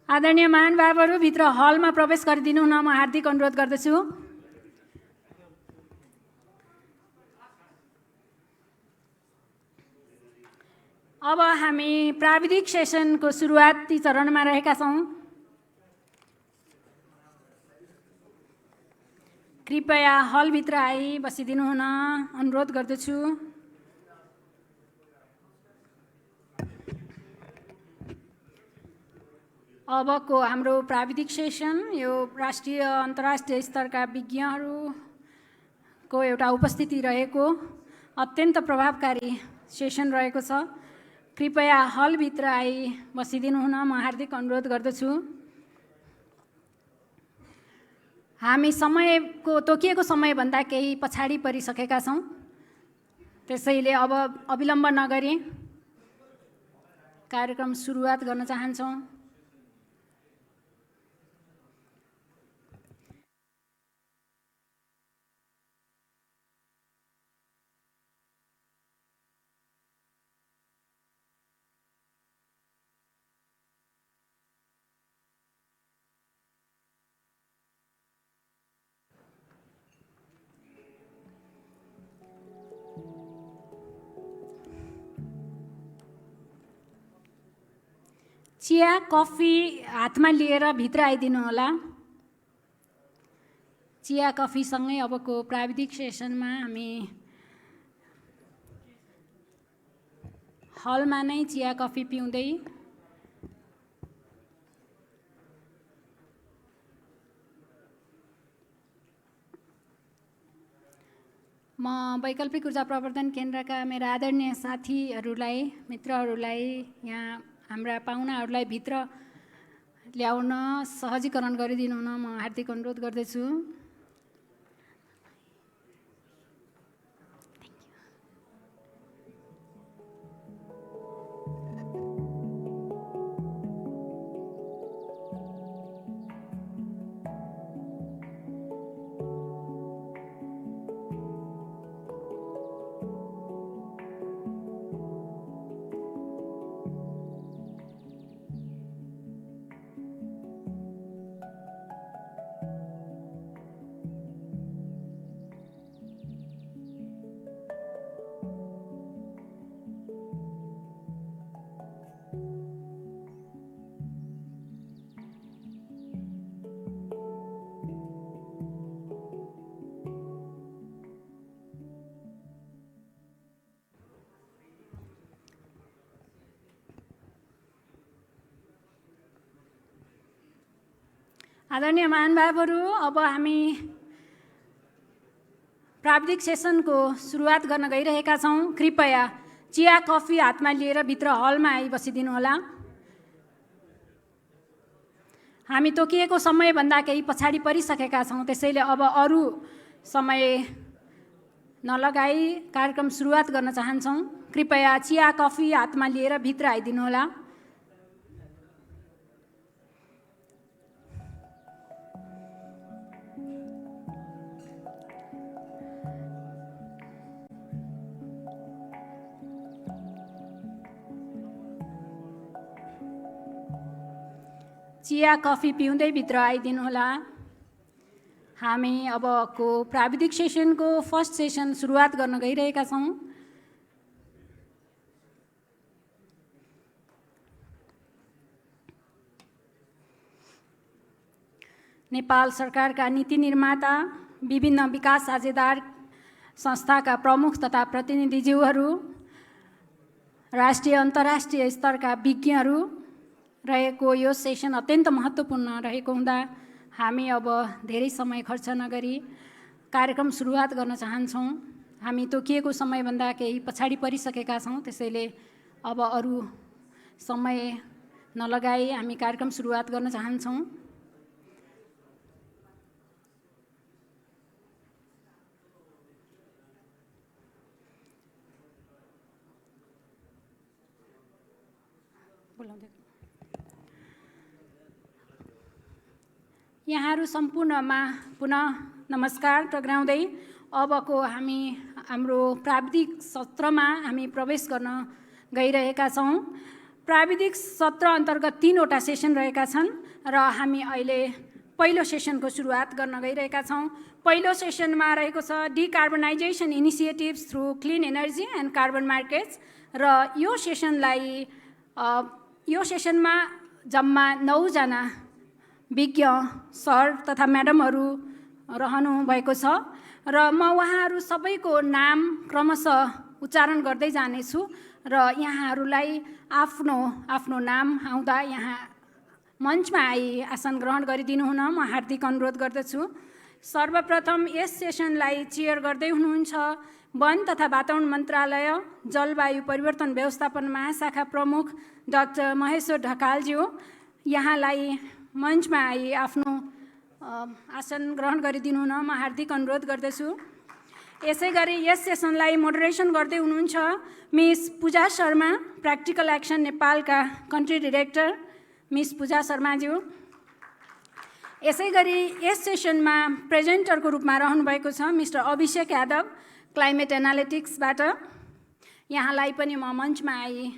आदरणीय महानुभावहरू, भित्र हलमा प्रवेश गरिदिनु हुन म हार्दिक अनुरोध गर्दछु। अब हामी प्राविधिक सेसनको सुरुवाती चरणमा रहेका छौँ। कृपया हलभित्र आई बसिदिनु हुन अनुरोध गर्दछु। अबको हाम्रो प्राविधिक सेसन यो राष्ट्रिय अन्तर्राष्ट्रिय स्तरका विज्ञहरूको एउटा उपस्थिति रहेको अत्यन्त प्रभावकारी सेसन रहेको छ। कृपया हलभित्र आई बसिदिनु हुन म हार्दिक अनुरोध गर्दछु। हामी तोकिएको समयभन्दा केही पछाडि परिसकेका छौँ, त्यसैले अब अविलम्ब नगरी कार्यक्रम सुरुवात गर्न चाहन्छौँ। चिया कफी हातमा लिएर भित्र आइदिनु होला। चिया कफीसँगै अबको प्राविधिक सेसनमा हामी हलमा नै चिया कफी पिउँदै म वैकल्पिक ऊर्जा प्रवर्धन केन्द्रका मेरा आदरणीय साथीहरूलाई, मित्रहरूलाई, यहाँ हाम्रा पाहुनाहरूलाई भित्र ल्याउन सहजीकरण गरिदिनु हुन म हार्दिक अनुरोध गर्दछु। आदरणीय महानुभावहरू, अब हामी प्राविधिक सेसनको सुरुवात गर्न गइरहेका छौँ। कृपया चिया कफी हातमा लिएर भित्र हलमा आई बसिदिनु होला। हामी तोकिएको समयभन्दा केही पछाडि परिसकेका छौँ, त्यसैले अब अरू समय नलगाई कार्यक्रम सुरुवात गर्न चाहन्छौँ। कृपया चिया कफी हातमा लिएर भित्र आइदिनु होला। चिया कफी पिउँदै भित्र आइदिनु होला। हामी अबको प्राविधिक सेसनको फर्स्ट सेसन सुरुवात गर्न गइरहेका छौँ। नेपाल सरकारका नीति निर्माता, विभिन्न विकास साझेदार संस्थाका प्रमुख तथा प्रतिनिधिज्यूहरू, राष्ट्रिय अन्तर्राष्ट्रिय स्तरका विज्ञहरू रहेको यो सेसन अत्यन्त महत्त्वपूर्ण रहेको हुँदा हामी अब धेरै समय खर्च नगरी कार्यक्रम सुरुवात गर्न चाहन्छौँ। हामी तोकिएको समयभन्दा केही पछाडि परिसकेका छौँ, त्यसैले अब अरू समय नलगाई हामी कार्यक्रम सुरुवात गर्न चाहन्छौँ। यहाँहरू सम्पूर्णमा पुनः नमस्कार टक्राउँदै अबको हाम्रो प्राविधिक सत्रमा हामी प्रवेश गर्न गइरहेका छौँ। प्राविधिक सत्र अन्तर्गत 3वटा सेसन रहेका छन् र हामी अहिले पहिलो सेसनको सुरुवात गर्न गइरहेका छौँ। पहिलो सेसनमा रहेको छ decarbonisation initiatives through clean energy and carbon markets र यो सेसनमा जम्मा 9 जना विज्ञ सर तथा म्याडमहरू रहनु भएको छ र म उहाँहरू सबैको नाम क्रमशः उच्चारण गर्दै जानेछु र यहाँहरूलाई आफ्नो नाम आउँदा यहाँ मञ्चमा आई आसन ग्रहण गरिदिनु हुन म हार्दिक अनुरोध गर्दछु। सर्वप्रथम यस सेसनलाई चेयर गर्दै हुनुहुन्छ वन तथा वातावरण मन्त्रालय जलवायु परिवर्तन व्यवस्थापन महाशाखा प्रमुख डाक्टर महेश्वर ढकालज्यू। यहाँलाई मञ्चमा आई आफ्नो आसन ग्रहण गरिदिनु हुन म हार्दिक अनुरोध गर्दछु। यसै गरी यस सेसनलाई मोडरेसन गर्दै हुनुहुन्छ मिस पूजा शर्मा, प्र्याक्टिकल एक्सन नेपालका कन्ट्री डिरेक्टर मिस पूजा शर्माज्यू। यसै गरी यस सेसनमा प्रेजेन्टरको रूपमा रहनुभएको छ मिस्टर अभिषेक यादव, क्लाइमेट एनालिटिक्सबाट। यहाँलाई पनि म मञ्चमा आई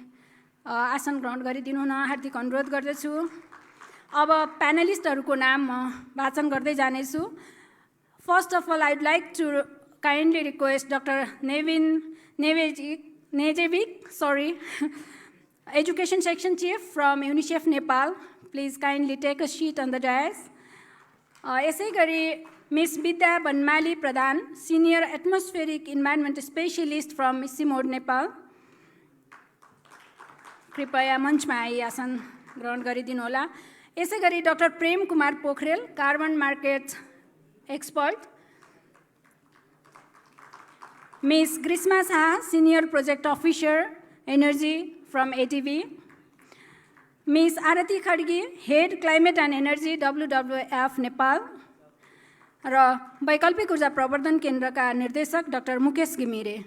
आसन ग्रहण गरिदिनु हुन हार्दिक अनुरोध गर्दछु। अब प्यानलिस्टहरूको नाम म वाचन गर्दै जानेछु। First of all I would like to kindly request Dr. Nejevic, Education Section Chief from UNICEF Nepal. Please kindly take a seat on the dais. यसै गरी Ms. Vidya Banmali Pradhan, Senior Atmospheric Environment Specialist from Missimod, Nepal. कृपया मञ्चमा I आसन ग्रहण गरिदिनु होला। यसै गरी doctor Prem Kumar Pokharel, carbon market expert. Miss Grishma Shah, Senior Project Officer, Energy from ATV. Miss Aarti Khadgi, Head Climate and Energy, WWF Nepal. र वैकल्पिक ऊर्जा प्रवर्धन केन्द्रका निर्देशक डाक्टर मुकेश घिमिरे।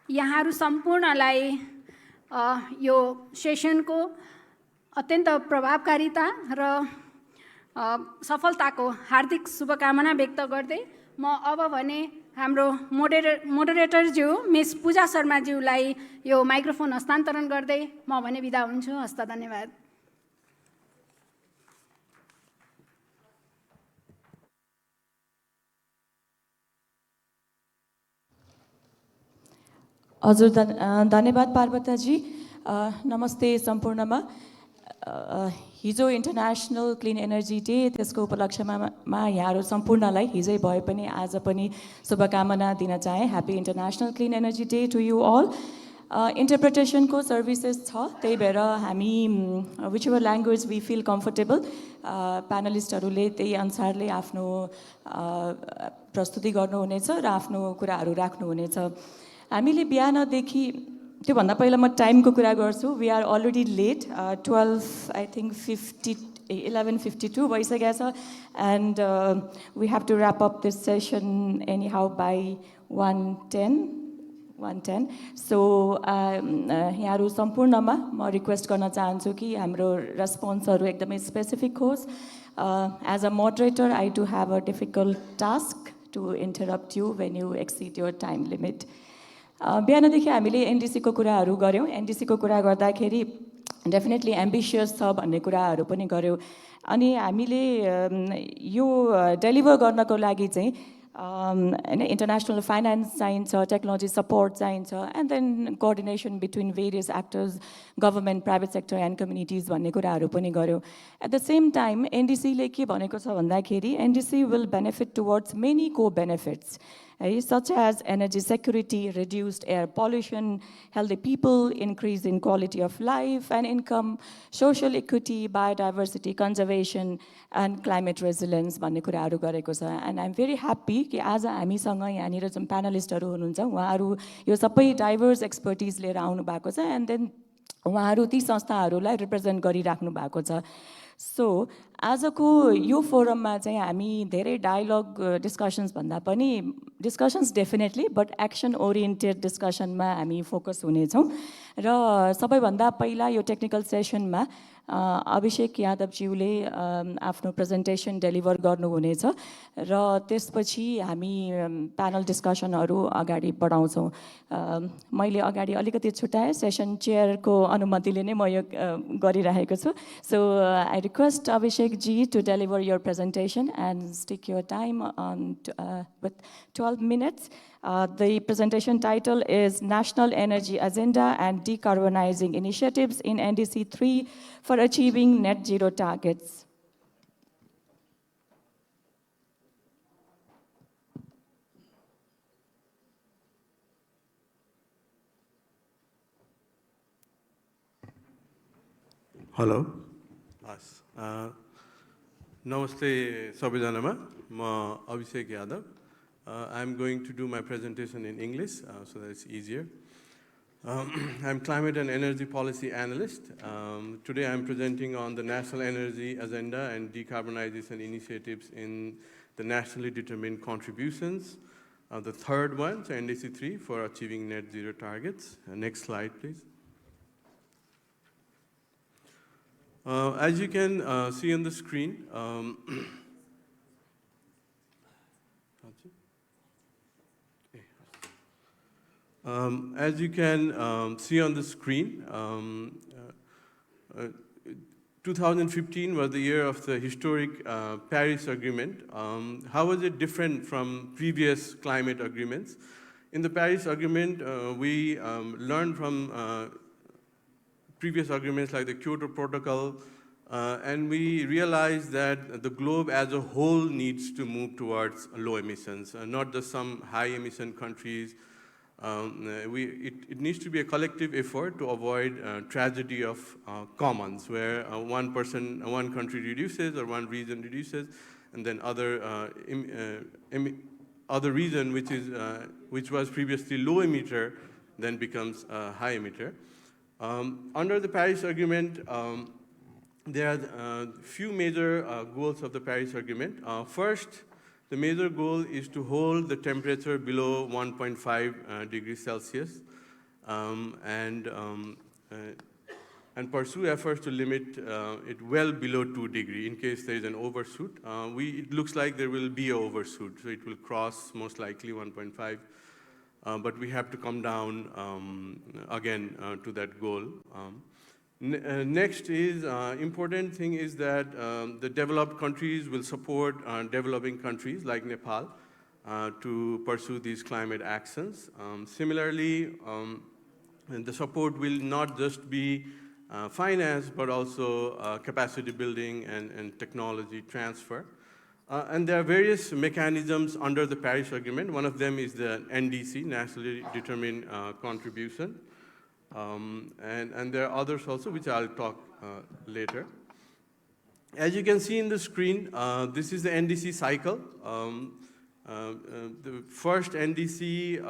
यहाँहरू सम्पूर्णलाई यो सेसनको अत्यन्त प्रभावकारिता र सफलताको हार्दिक शुभकामना व्यक्त गर्दै म अब भने हाम्रो मोडरेटरज्यू मिस पूजा शर्माज्यूलाई यो माइक्रोफोन हस्तान्तरण गर्दै म भने बिदा हुन्छु। हस्त धन्यवाद। हजुर धन्यवाद पार्वताजी। नमस्ते सम्पूर्णमा। हिजो इन्टरनेसनल क्लिन एनर्जी डे, त्यसको उपलक्ष्यमा यहाँहरू सम्पूर्णलाई हिजै भए पनि आज पनि शुभकामना दिन चाहे। Happy international clean energy day to you all. इन्टरप्रिटेसनको सर्भिसेस छ, त्यही भएर हामी whichever language we feel comfortable, प्यानलिस्टहरूले त्यही अनुसारले आफ्नो प्रस्तुति गर्नुहुनेछ र आफ्नो कुराहरू राख्नुहुनेछ। हामीले बिहानदेखि, त्योभन्दा पहिला म टाइमको कुरा गर्छु। वी आर अलरेडी लेट, 11:52 भइसकेको छ and we have to wrap up this session anyhow by 1:10। So यहाँहरू सम्पूर्णमा म रिक्वेस्ट गर्न चाहन्छु कि हाम्रो रेस्पोन्सहरू एकदमै स्पेसिफिक होस्। As a moderator I do have a difficult task to interrupt you when you exceed your time limit. बिहानदेखि हामीले एनडिसीको कुराहरू गऱ्यौँ। एनडिसीको कुरा गर्दाखेरि डेफिनेटली एम्बिसियस छ भन्ने कुराहरू पनि गऱ्यौँ। अनि हामीले यो डेलिभर गर्नको लागि चाहिँ होइन इन्टरनेसनल फाइनेन्स चाहिन्छ, टेक्नोलोजी सपोर्ट चाहिन्छ, and then coordination between various actors, government, private sector and communities भन्ने कुराहरू पनि गऱ्यौँ। एट द सेम टाइम एनडिसीले के भनेको छ भन्दाखेरि NDC will benefit towards many co benefits, such as energy security, reduced air pollution, healthy people, increase in quality of life and income, social equity, biodiversity conservation, and climate resilience भन्ने कुराहरू गरेको छ। And I am very happy कि आज हामीसँग यहाँनिर जुन प्यानलिस्टहरू हुनुहुन्छ उहाँहरू यो सबै डाइभर्स एक्सपर्टिज लिएर आउनु भएको छ एन्ड देन उहाँहरू ती संस्थाहरूलाई रिप्रेजेन्ट गरिराख्नु भएको छ। सो आजको यो फोरममा चाहिँ हामी धेरै डायलग डिस्कसन्स भन्दा पनि discussions definitely but action oriented डिस्कसनमा हामी फोकस हुनेछौँ। र सबैभन्दा पहिला यो टेक्निकल सेसनमा अभिषेक यादवज्यूले आफ्नो प्रेजेन्टेसन डेलिभर गर्नुहुनेछ र त्यसपछि हामी प्यानल डिस्कसनहरू अगाडि बढाउँछौँ। मैले अगाडि अलिकति छुट्याएँ, सेसन चेयरको अनुमतिले नै म यो गरिरहेको छु। So I request Abhishek ji to deliver your presentation and stick your time on with 12 minutes. The presentation title is National Energy Agenda and Decarbonizing Initiatives in NDC 3 for Achieving Net Zero Targets. Hello. Yes. Namaste सबैजनामा म Abhishek Yadav. I'm going to do my presentation in English so that it's easier. I'm climate and energy policy analyst. Today I'm presenting on the National Energy Agenda and Decarbonization Initiatives in the nationally determined contributions. The third one, so NDC 3 for achieving net zero targets. Next slide, please. As you can see on the screen, as you can see on the screen, 2015 was the year of the historic Paris Agreement. How was it different from previous climate agreements? In the Paris Agreement, we learned from previous agreements like the Kyoto Protocol, and we realized that the globe as a whole needs to move towards low emissions, not just some high emission countries. It needs to be a collective effort to avoid tragedy of commons, where one country reduces or one region reduces, and then other region which was previously low emitter then becomes a high emitter. Under the Paris Agreement, there are few major goals of the Paris Agreement. First, the major goal is to hold the temperature below 1.5 degrees Celsius and pursue efforts to limit it well below 2 degrees in case there is an overshoot. It looks like there will be an overshoot, so it will cross most likely 1.5. But we have to come down again to that goal. Next is, important thing is that the developed countries will support developing countries like Nepal to pursue these climate actions. Similarly, the support will not just be finance, but also capacity building and technology transfer. And there are various mechanisms under the Paris Agreement. One of them is the NDC, Nationally Determined Contribution. And there are others also, which I'll talk later. As you can see in the screen, this is the NDC cycle. The first NDC,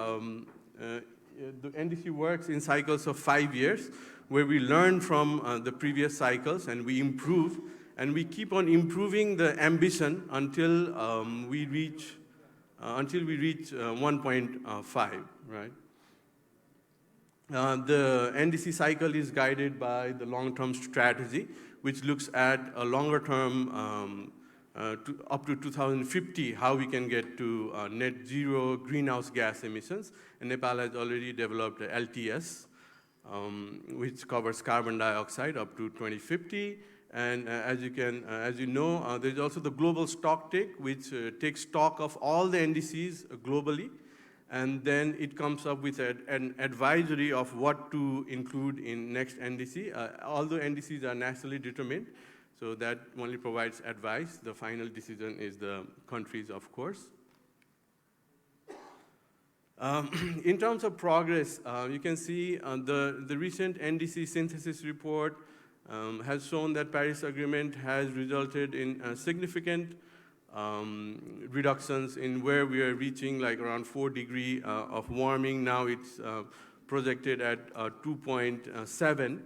the NDC works in cycles of 5 years, where we learn from the previous cycles and we improve. And we keep on improving the ambition until we reach 1.5, right? The NDC cycle is guided by the long-term strategy, which looks at a longer term up to 2050, how we can get to net zero greenhouse gas emissions. And Nepal has already developed a LTS, which covers carbon dioxide up to 2050. And as you know, there's also the global stocktake, which takes stock of all the NDCs globally, and then it comes up with an advisory of what to include in next NDC. All the NDCs are nationally determined, so that only provides advice. The final decision is the countries, of course. In terms of progress, you can see the recent NDC synthesis report has shown that Paris Agreement has resulted in significant reductions in where we are reaching, like around 4 degrees of warming. Now it's projected at 2.7,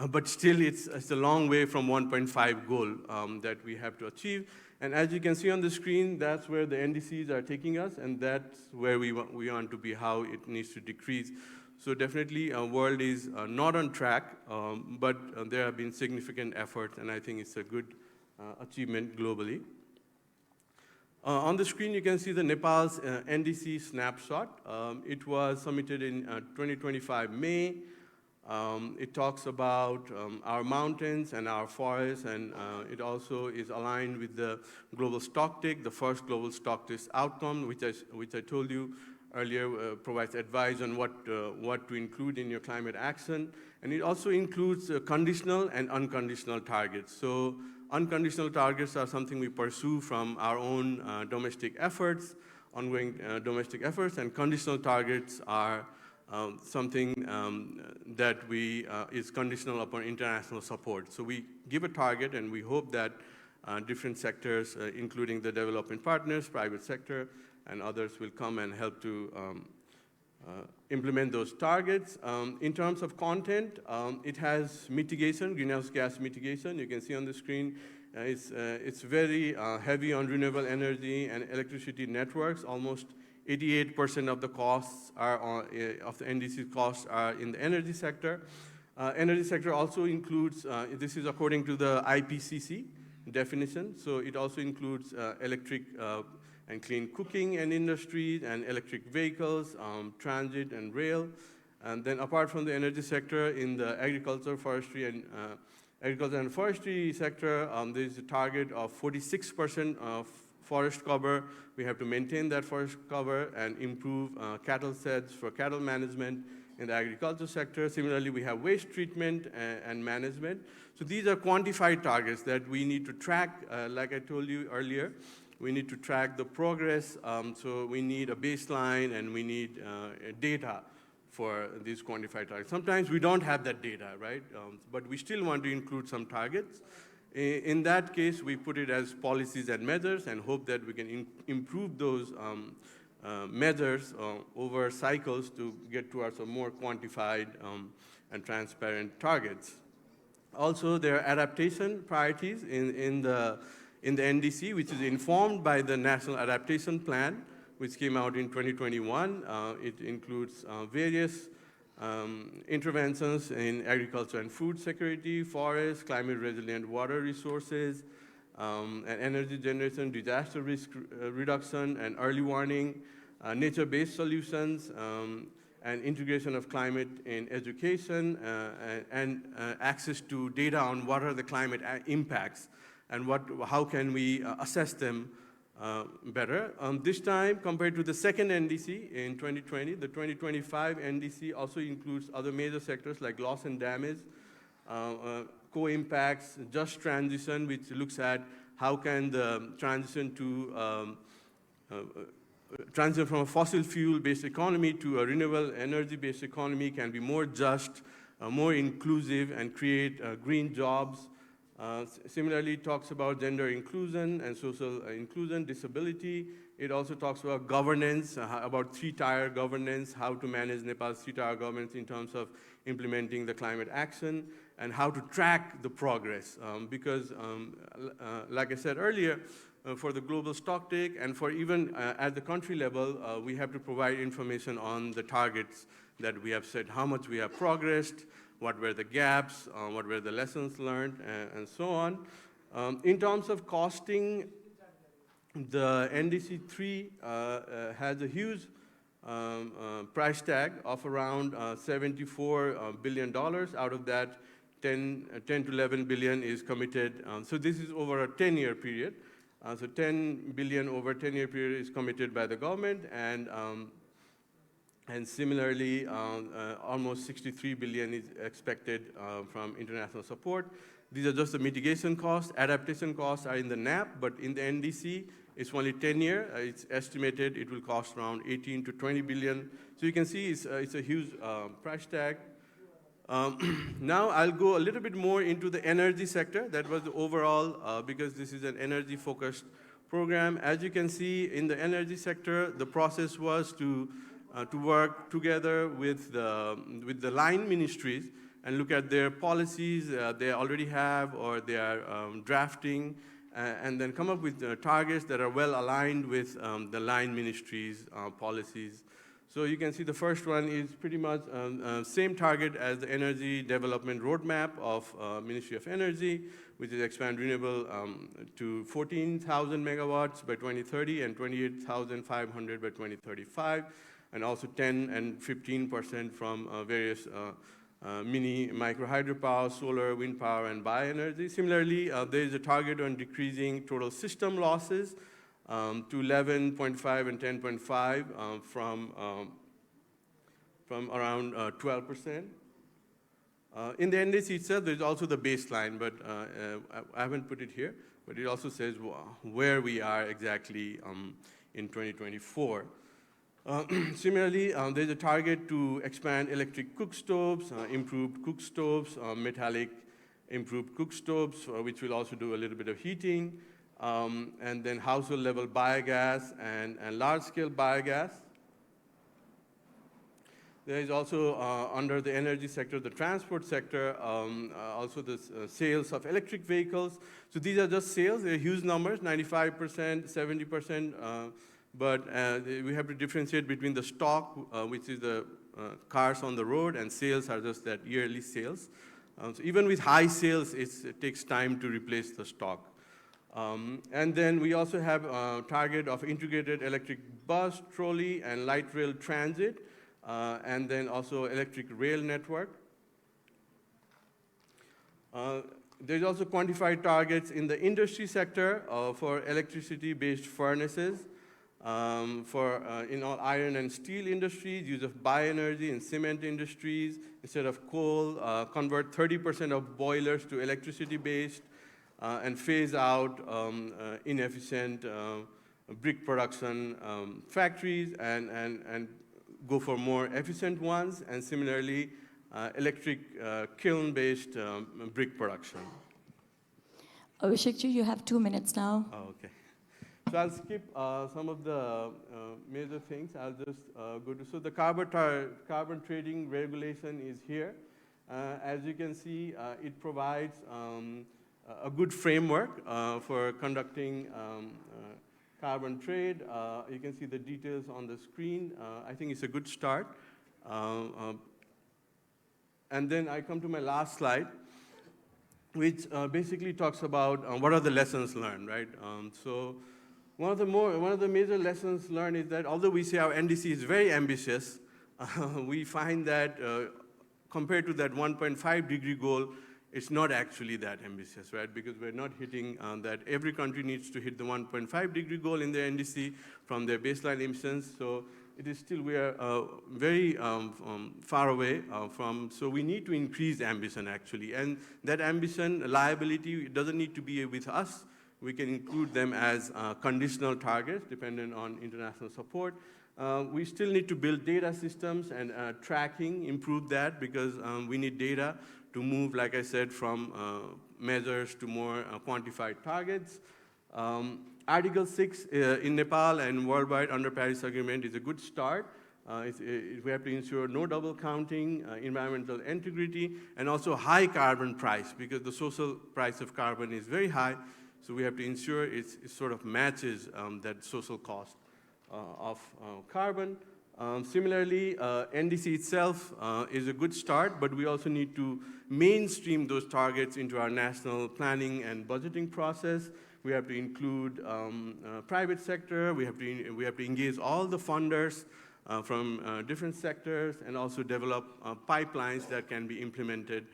but still it's a long way from 1.5 goal that we have to achieve. And as you can see on the screen, that's where the NDCs are taking us, and that's where we want to be, how it needs to decrease. So definitely, world is not on track, but there have been significant efforts, and I think it's a good achievement globally. On the screen, you can see the Nepal's NDC snapshot. It was submitted in 2025 May. It talks about our mountains and our forests, and it also is aligned with the global stocktake, the first global stocktake outcome, which I told you earlier, provides advice on what to include in your climate action. And it also includes conditional and unconditional targets. So unconditional targets are something we pursue from our own domestic efforts, ongoing domestic efforts, and conditional targets are something that is conditional upon international support. So we give a target, and we hope that different sectors, including the development partners, private sector, and others will come and help to implement those targets. In terms of content, it has mitigation, greenhouse gas mitigation. You can see on the screen, it's very heavy on renewable energy and electricity networks. Almost 88% of the costs of the NDC costs are in the energy sector. Energy sector also includes, this is according to the IPCC definition, so it also includes electric and clean cooking and industry and electric vehicles, transit and rail. And then apart from the energy sector, in the agriculture, forestry and forestry sector, there's a target of 46% of forest cover. We have to maintain that forest cover and improve cattle sheds for cattle management in the agriculture sector. Similarly, we have waste treatment and management. So these are quantified targets that we need to track. Like I told you earlier, we need to track the progress. So we need a baseline, and we need data for these quantified targets. Sometimes we don't have that data, right? But we still want to include some targets. In that case, we put it as policies and measures and hope that we can improve those measures over cycles to get towards a more quantified and transparent targets. Also, there are adaptation priorities in the NDC, which is informed by the National Adaptation Plan, which came out in 2021. It includes various interventions in agriculture and food security, forests, climate-resilient water resources, and energy generation, disaster risk reduction and early warning, nature-based solutions, and integration of climate in education, and access to data on what are the climate impacts and how can we assess them better. This time, compared to the second NDC in 2020, the 2025 NDC also includes other major sectors like loss and damage, co-impacts, just transition, which looks at how can the transition from a fossil fuel-based economy to a renewable energy-based economy can be more just, more inclusive, and create green jobs. Similarly, it talks about gender inclusion and social inclusion, disability. It also talks about governance, about three-tier governance, how to manage Nepal's three-tier governance in terms of implementing the climate action, and how to track the progress. Because, like I said earlier, for the global stocktake and for even at the country level, we have to provide information on the targets that we have set, how much we have progressed, what were the gaps, what were the lessons learned, and so on. In terms of costing, the NDC 3 has a huge price tag of around $74 billion. Out of that, 10 to 11 billion is committed. So this is over a 10-year period. So 10 billion over a 10-year period is committed by the government, and similarly, almost 63 billion is expected from international support. These are just the mitigation costs. Adaptation costs are in the NAP, but in the NDC, it's only 10-year. It's estimated it will cost around 18 to 20 billion. So you can see it's a huge price tag. Now I'll go a little bit more into the energy sector. That was the overall, because this is an energy-focused program. As you can see, in the energy sector, the process was to work together with the line ministries and look at their policies they already have or they are drafting, and then come up with targets that are well aligned with the line ministry's policies. So you can see the first one is pretty much same target as the energy development roadmap of Ministry of Energy, which is expand renewable to 14,000 megawatts by 2030 and 28,500 by 2035, and also 10 and 15% from various mini micro hydropower, solar, wind power, and bioenergy. Similarly, there is a target on decreasing total system losses to 11.5 and 10.5 from around 12%. In the NDC itself, there's also the baseline, but I haven't put it here, but it also says where we are exactly in 2024. Similarly, there's a target to expand electric cook stoves, improved cook stoves, metallic improved cook stoves, which will also do a little bit of heating, and then household level biogas and large-scale biogas. There is also, under the energy sector, the transport sector, also the sales of electric vehicles. So these are just sales. They're huge numbers, 95%, 70%, but we have to differentiate between the stock, which is the cars on the road, and sales are just that yearly sales. So even with high sales, it takes time to replace the stock. And then we also have a target of integrated electric bus, trolley, and light rail transit, and then also electric rail network. There's also quantified targets in the industry sector for electricity-based furnaces, in all iron and steel industries, use of bioenergy in cement industries, instead of coal, convert 30% of boilers to electricity-based, and phase out inefficient brick production factories and go for more efficient ones, and similarly, electric kiln-based brick production. Abhishek ji, you have 2 minutes now. Oh, okay. So I'll skip some of the major things. I'll just go to, so the carbon trading regulation is here. As you can see, it provides a good framework for conducting carbon trade. You can see the details on the screen. I think it's a good start. And then I come to my last slide, which basically talks about what are the lessons learned, right? So one of the major lessons learned is that although we say our NDC is very ambitious, we find that compared to that 1.5 degree goal, it's not actually that ambitious, right? Because we're not hitting that. Every country needs to hit the 1.5 degree goal in their NDC from their baseline emissions. So it is still, we are very far away from, so we need to increase ambition actually. And that ambition, liability, doesn't need to be with us. We can include them as conditional targets dependent on international support. We still need to build data systems and tracking, improve that, because we need data to move, like I said, from measures to more quantified targets. Article 6 in Nepal and worldwide under Paris Agreement is a good start. We have to ensure no double counting, environmental integrity, and also high carbon price, because the social price of carbon is very high. So we have to ensure it sort of matches that social cost of carbon. Similarly, NDC itself is a good start, but we also need to mainstream those targets into our national planning and budgeting process. We have to include private sector. We have to engage all the funders from different sectors, and also develop pipelines that can be implemented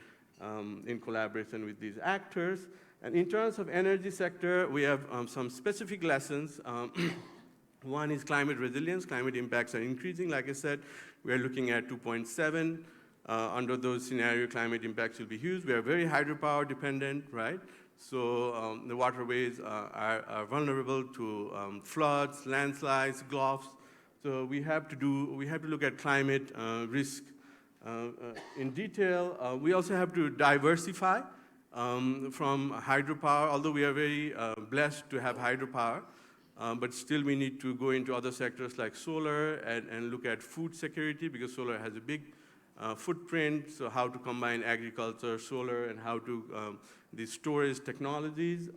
in collaboration with these actors. And in terms of energy sector, we have some specific lessons. One is climate resilience. Climate impacts are increasing. Like I said, we are looking at 2.7. Under those scenarios, climate impacts will be huge. We are very hydropower dependent, right? So the waterways are vulnerable to floods, landslides, gulfs. So we have to look at climate risk in detail. We also have to diversify from hydropower, although we are very blessed to have hydropower. But still we need to go into other sectors like solar and look at food security, because solar has a big footprint. So how to combine agriculture, solar, and how to these storage technologies.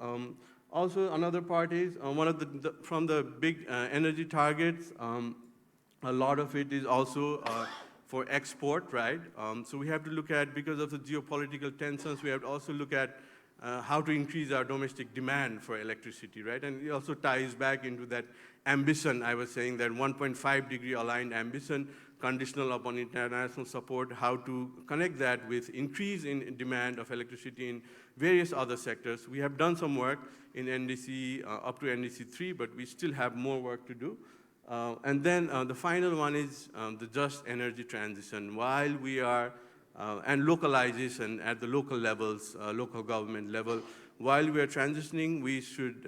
Also, another part is one of from the big energy targets, a lot of it is also for export, right? So we have to look at, because of the geopolitical tensions, we have to also look at how to increase our domestic demand for electricity, right? And it also ties back into that ambition. I was saying that 1.5-degree aligned ambition, conditional upon international support, how to connect that with increase in demand of electricity in various other sectors. We have done some work in NDC, up to NDC 3, but we still have more work to do. And then the final one is the just energy transition. While we are, and localization at the local levels, local government level, while we are transitioning, we should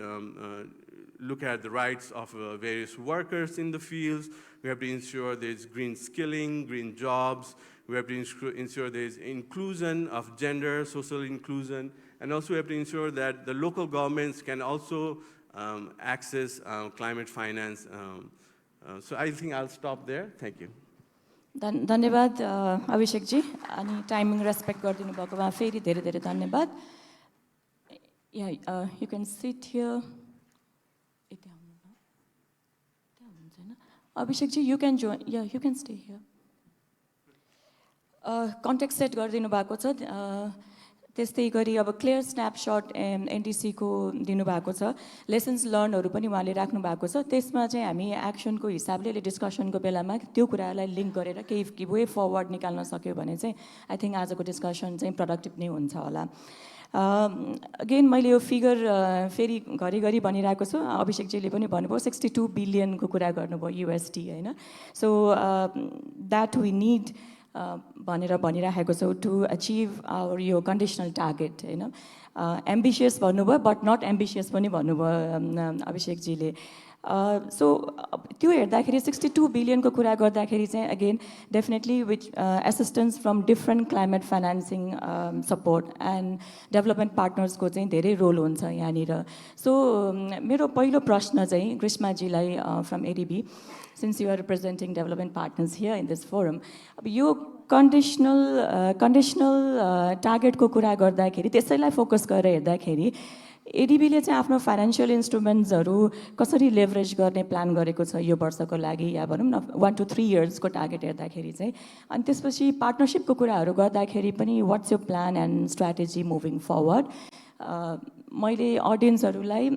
look at the rights of various workers in the fields. We have to ensure there's green skilling, green jobs. We have to ensure there's inclusion of gender, social inclusion, and also we have to ensure that the local governments can also access climate finance. So I think I'll stop there. Thank you. धन्यवाद अभिषेकजी अनि timing respect गरिदिनु भएकोमा फेरि धेरै धेरै धन्यवाद you can sit here Abhishekji you can join you can stay here contact set गरिदिनु भएको छ त्यस्तै गरी अब क्लियर स्न्यापसट एनडिसीको दिनुभएको छ लेसन्स लर्नहरू पनि उहाँले राख्नु भएको छ त्यसमा चाहिँ हामी एक्सनको हिसाबले डिस्कसनको बेलामा त्यो कुरालाई लिङ्क गरेर केही वे फरवर्ड निकाल्न सक्यो भने चाहिँ आई थिङ्क आजको डिस्कसन चाहिँ प्रोडक्टिभ नै हुन्छ होला अगेन मैले यो फिगर फेरि घरिघरि भनिरहेको छु अभिषेकजीले पनि भन्नुभयो 62 बिलियनको कुरा गर्नुभयो युएसडी होइन सो द्याट वी निड भनेर भनिराखेको छौँ टु अचिभ आवर यो कन्डिसनल टार्गेट होइन एम्बिसियस भन्नुभयो बट नट एम्बिसियस पनि भन्नुभयो अभिषेकजीले सो त्यो हेर्दाखेरि 62 बिलियनको कुरा गर्दाखेरि चाहिँ again definitely with assistance from different climate financing support and development पार्टनर्सको चाहिँ धेरै रोल हुन्छ यहाँनिर सो मेरो पहिलो प्रश्न चाहिँ ग्रीष्माजीलाई from ADB since you are representing development partners here in this forum, यो conditional target को कुरा गर्दाखेरि त्यसैलाई फोकस गरेर हेर्दाखेरि एडिबीले चाहिँ आफ्नो फाइनेन्शियल इन्स्ट्रुमेन्ट्सहरू कसरी लेभरेज गर्ने प्लान गरेको छ यो वर्षको लागि या भनौँ न 1 to 3 इयर्सको टार्गेट हेर्दाखेरि चाहिँ अनि त्यसपछि पार्टनरसिपको कुराहरू गर्दाखेरि पनि वाट्स यो plan and strategy moving forward मैले अडियन्सहरूलाई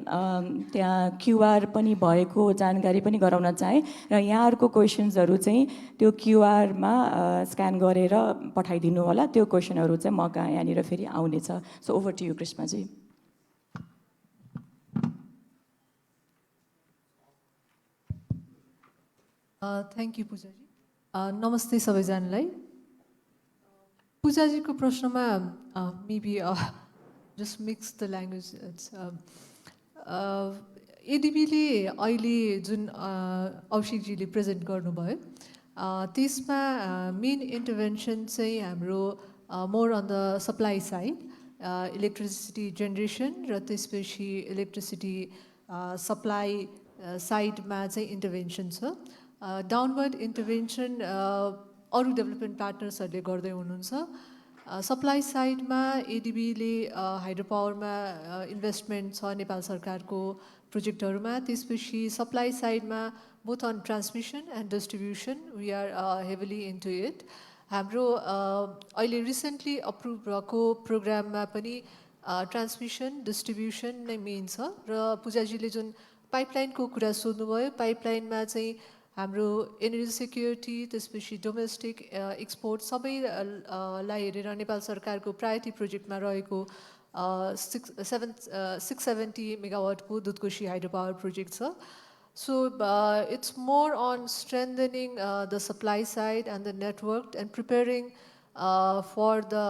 त्यहाँ क्युआर पनि भएको जानकारी पनि गराउन चाहेँ र यहाँहरूको क्वेसन्सहरू चाहिँ त्यो क्युआरमा स्क्यान गरेर पठाइदिनु होला त्यो क्वेसनहरू चाहिँ म कहाँ यहाँनिर फेरि आउनेछ so over to you Krishnaji thank you Pujaji नमस्ते सबैजनालाई पूजाजीको प्रश्नमा maybe just mix the language. एडिबीले अहिले जुन अभिषेकजीले प्रेजेन्ट गर्नुभयो त्यसमा मेन इन्टरभेन्सन चाहिँ हाम्रो more on the supply side electricity generation र त्यसपछि इलेक्ट्रिसिटी सप्लाई साइडमा चाहिँ इन्टरभेन्सन छ डाउनवर्ड इन्टरभेन्सन अरू डेभलपमेन्ट पार्टनर्सहरूले गर्दै हुनुहुन्छ सप्लाई साइडमा एडिबीले हाइड्रो पावरमा इन्भेस्टमेन्ट छ नेपाल सरकारको प्रोजेक्टहरूमा त्यसपछि सप्लाई साइडमा both on transmission and distribution we are heavily into it हाम्रो अहिले रिसेन्टली अप्रुभ भएको प्रोग्राममा पनि ट्रान्समिसन डिस्ट्रिब्युसन नै मेन छ र पूजाजीले जुन पाइपलाइनको कुरा सोध्नुभयो पाइपलाइनमा चाहिँ हाम्रो एनर्जी सेक्युरिटी त्यसपछि डोमेस्टिक एक्सपोर्ट सबैलाई हेरेर नेपाल सरकारको प्रायोरिटी प्रोजेक्टमा रहेको 670 मेगावाटको दुधकोशी हाइड्रो पावर प्रोजेक्ट छ so it's more on strengthening the supply side and the network and preparing for the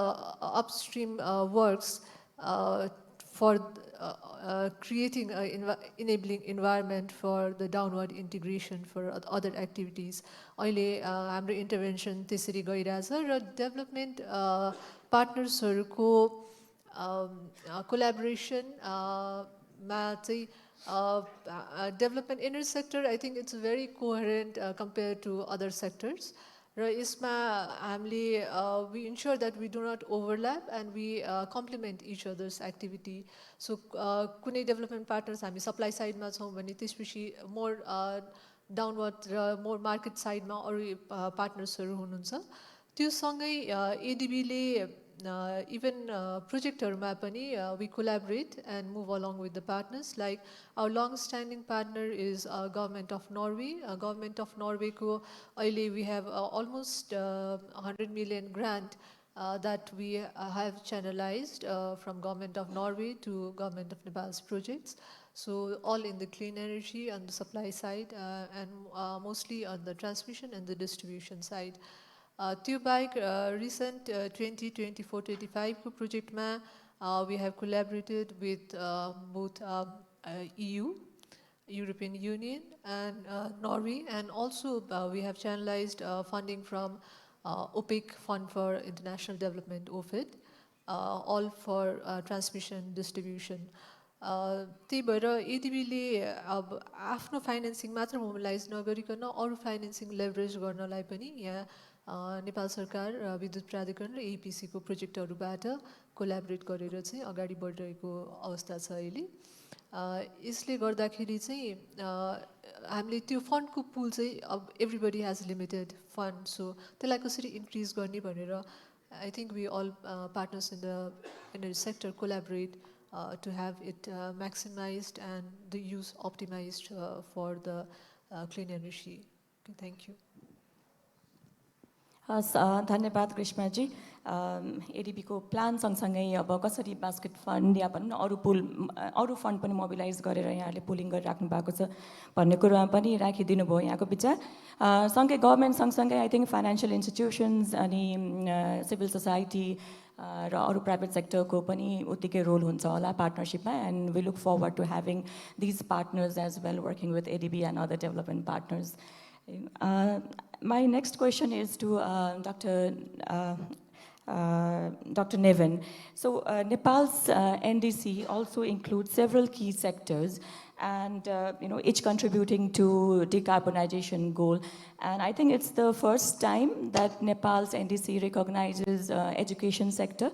upstream works for creating an enabling environment for the downward integration for other activities. अहिले हाम्रो intervention त्यसरी गइरहेछ र development पार्टनर्सहरूको कोलाबोरेसनमा चाहिँ development energy sector I think it's very coherent compare to other sectors र यसमा हामीले we ensure that we do not overlap and we complement each other's activity. So कुनै डेभलपमेन्ट पार्टनर्स हामी सप्लाई साइडमा छौँ भने त्यसपछि मोर डाउनवर्ड र मोर मार्केट साइडमा अरू पार्टनर्सहरू हुनुहुन्छ। त्यो सँगै एडिबीले इभन प्रोजेक्टहरूमा पनि we collaborate and move along with the partners. Like our long-standing partner is Government of Norway. Government of Norway को अहिले we have almost 100 million grant that we have channelized from Government of Norway to Government of Nepal's projects. So all in the clean energy on the supply side and mostly on the transmission and the distribution side. त्यो बाहेक recent 2024-25 को प्रोजेक्टमा we have collaborated with both EU, European Union and Norway, and also we have channelized funding from OPIC, Fund for International Development, OFID, all for transmission distribution. त्यही भएर एडिबीले अब आफ्नो financing मात्र mobilise नगरिकन अरू फाइनेन्सिङ लेभरेज गर्नलाई पनि यहाँ नेपाल सरकार विद्युत प्राधिकरण र एपिसीको प्रोजेक्टहरूबाट कोल्याबोरेट गरेर चाहिँ अगाडि बढिरहेको अवस्था छ अहिले। यसले गर्दाखेरि चाहिँ हामीले त्यो फन्डको पुल चाहिँ अब everybody has limited fund, so त्यसलाई कसरी इन्क्रिज गर्ने भनेर I think we all partners in the sector collaborate to have it maximized and the use optimized for the clean energy. Okay, thank you. धन्यवाद ग्रीष्माजी। एडिबीको plan सँगसँगै अब कसरी basket fund या भनौँ न अरू फन्ड पनि मोबिलाइज गरेर यहाँले पुलिङ गरिराख्नु भएको छ भन्ने कुरामा पनि राखिदिनु भयो यहाँको विचार। सँगै गभर्मेन्ट सँगसँगै आई थिङ्क फाइनेन्सियल इन्स्टिट्युसन्स अनि सिभिल सोसाइटी र अरू प्राइभेट सेक्टरको पनि उत्तिकै रोल हुन्छ होला पार्टनरसिपमा, and we look forward to having these partners as well working with ADB and other development partners. My next question is to Dr. Nevin. So Nepal's NDC also includes several key sectors, and each contributing to decarbonization goal. And I think it's the first time that Nepal's NDC recognizes education sector.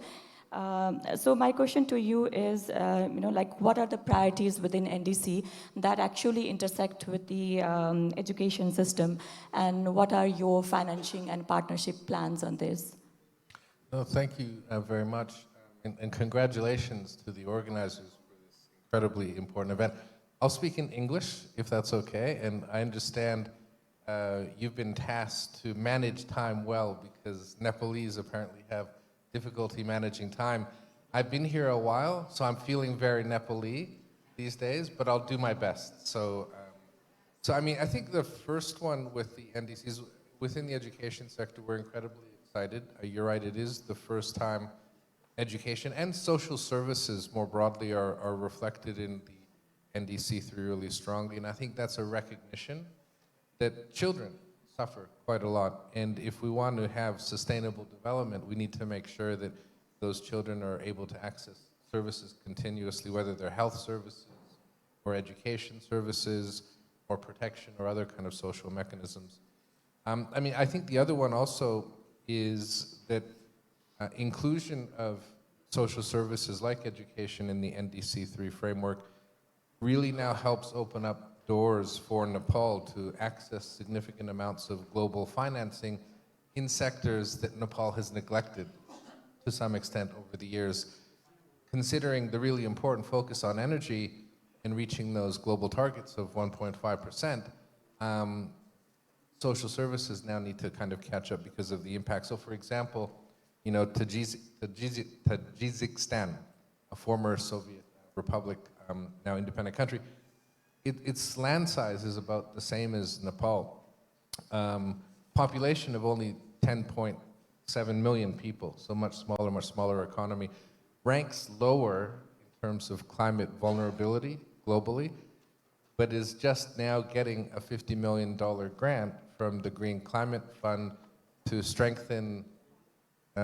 So my question to you is, what are the priorities within NDC that actually intersect with the education system, and what are your financing and partnership plans on this? No, thank you very much, and congratulations to the organizers for this incredibly important event. I'll speak in English, if that's okay, and I understand you've been tasked to manage time well, because Nepalese apparently have difficulty managing time. I've been here a while, so I'm feeling very Nepali these days, but I'll do my best. So I mean, I think the first one with the NDCs, within the education sector, we're incredibly excited. You're right, it is the first time education and social services more broadly are reflected in the NDC3 really strongly, and I think that's a recognition that children suffer quite a lot, and if we want to have sustainable development, we need to make sure that those children are able to access services continuously, whether they're health services or education services or protection or other kind of social mechanisms. I mean, I think the other one also is that inclusion of social services like education in the NDC3 framework really now helps open up doors for Nepal to access significant amounts of global financing in sectors that Nepal has neglected to some extent over the years. Considering the really important focus on energy and reaching those global targets of 1.5%, social services now need to kind of catch up because of the impact. So for example, Tajikistan, a former Soviet republic, now independent country, its land size is about the same as Nepal. Population of only 10.7 million people, so much smaller economy, ranks lower in terms of climate vulnerability globally, but is just now getting a $50 million grant from the Green Climate Fund to strengthen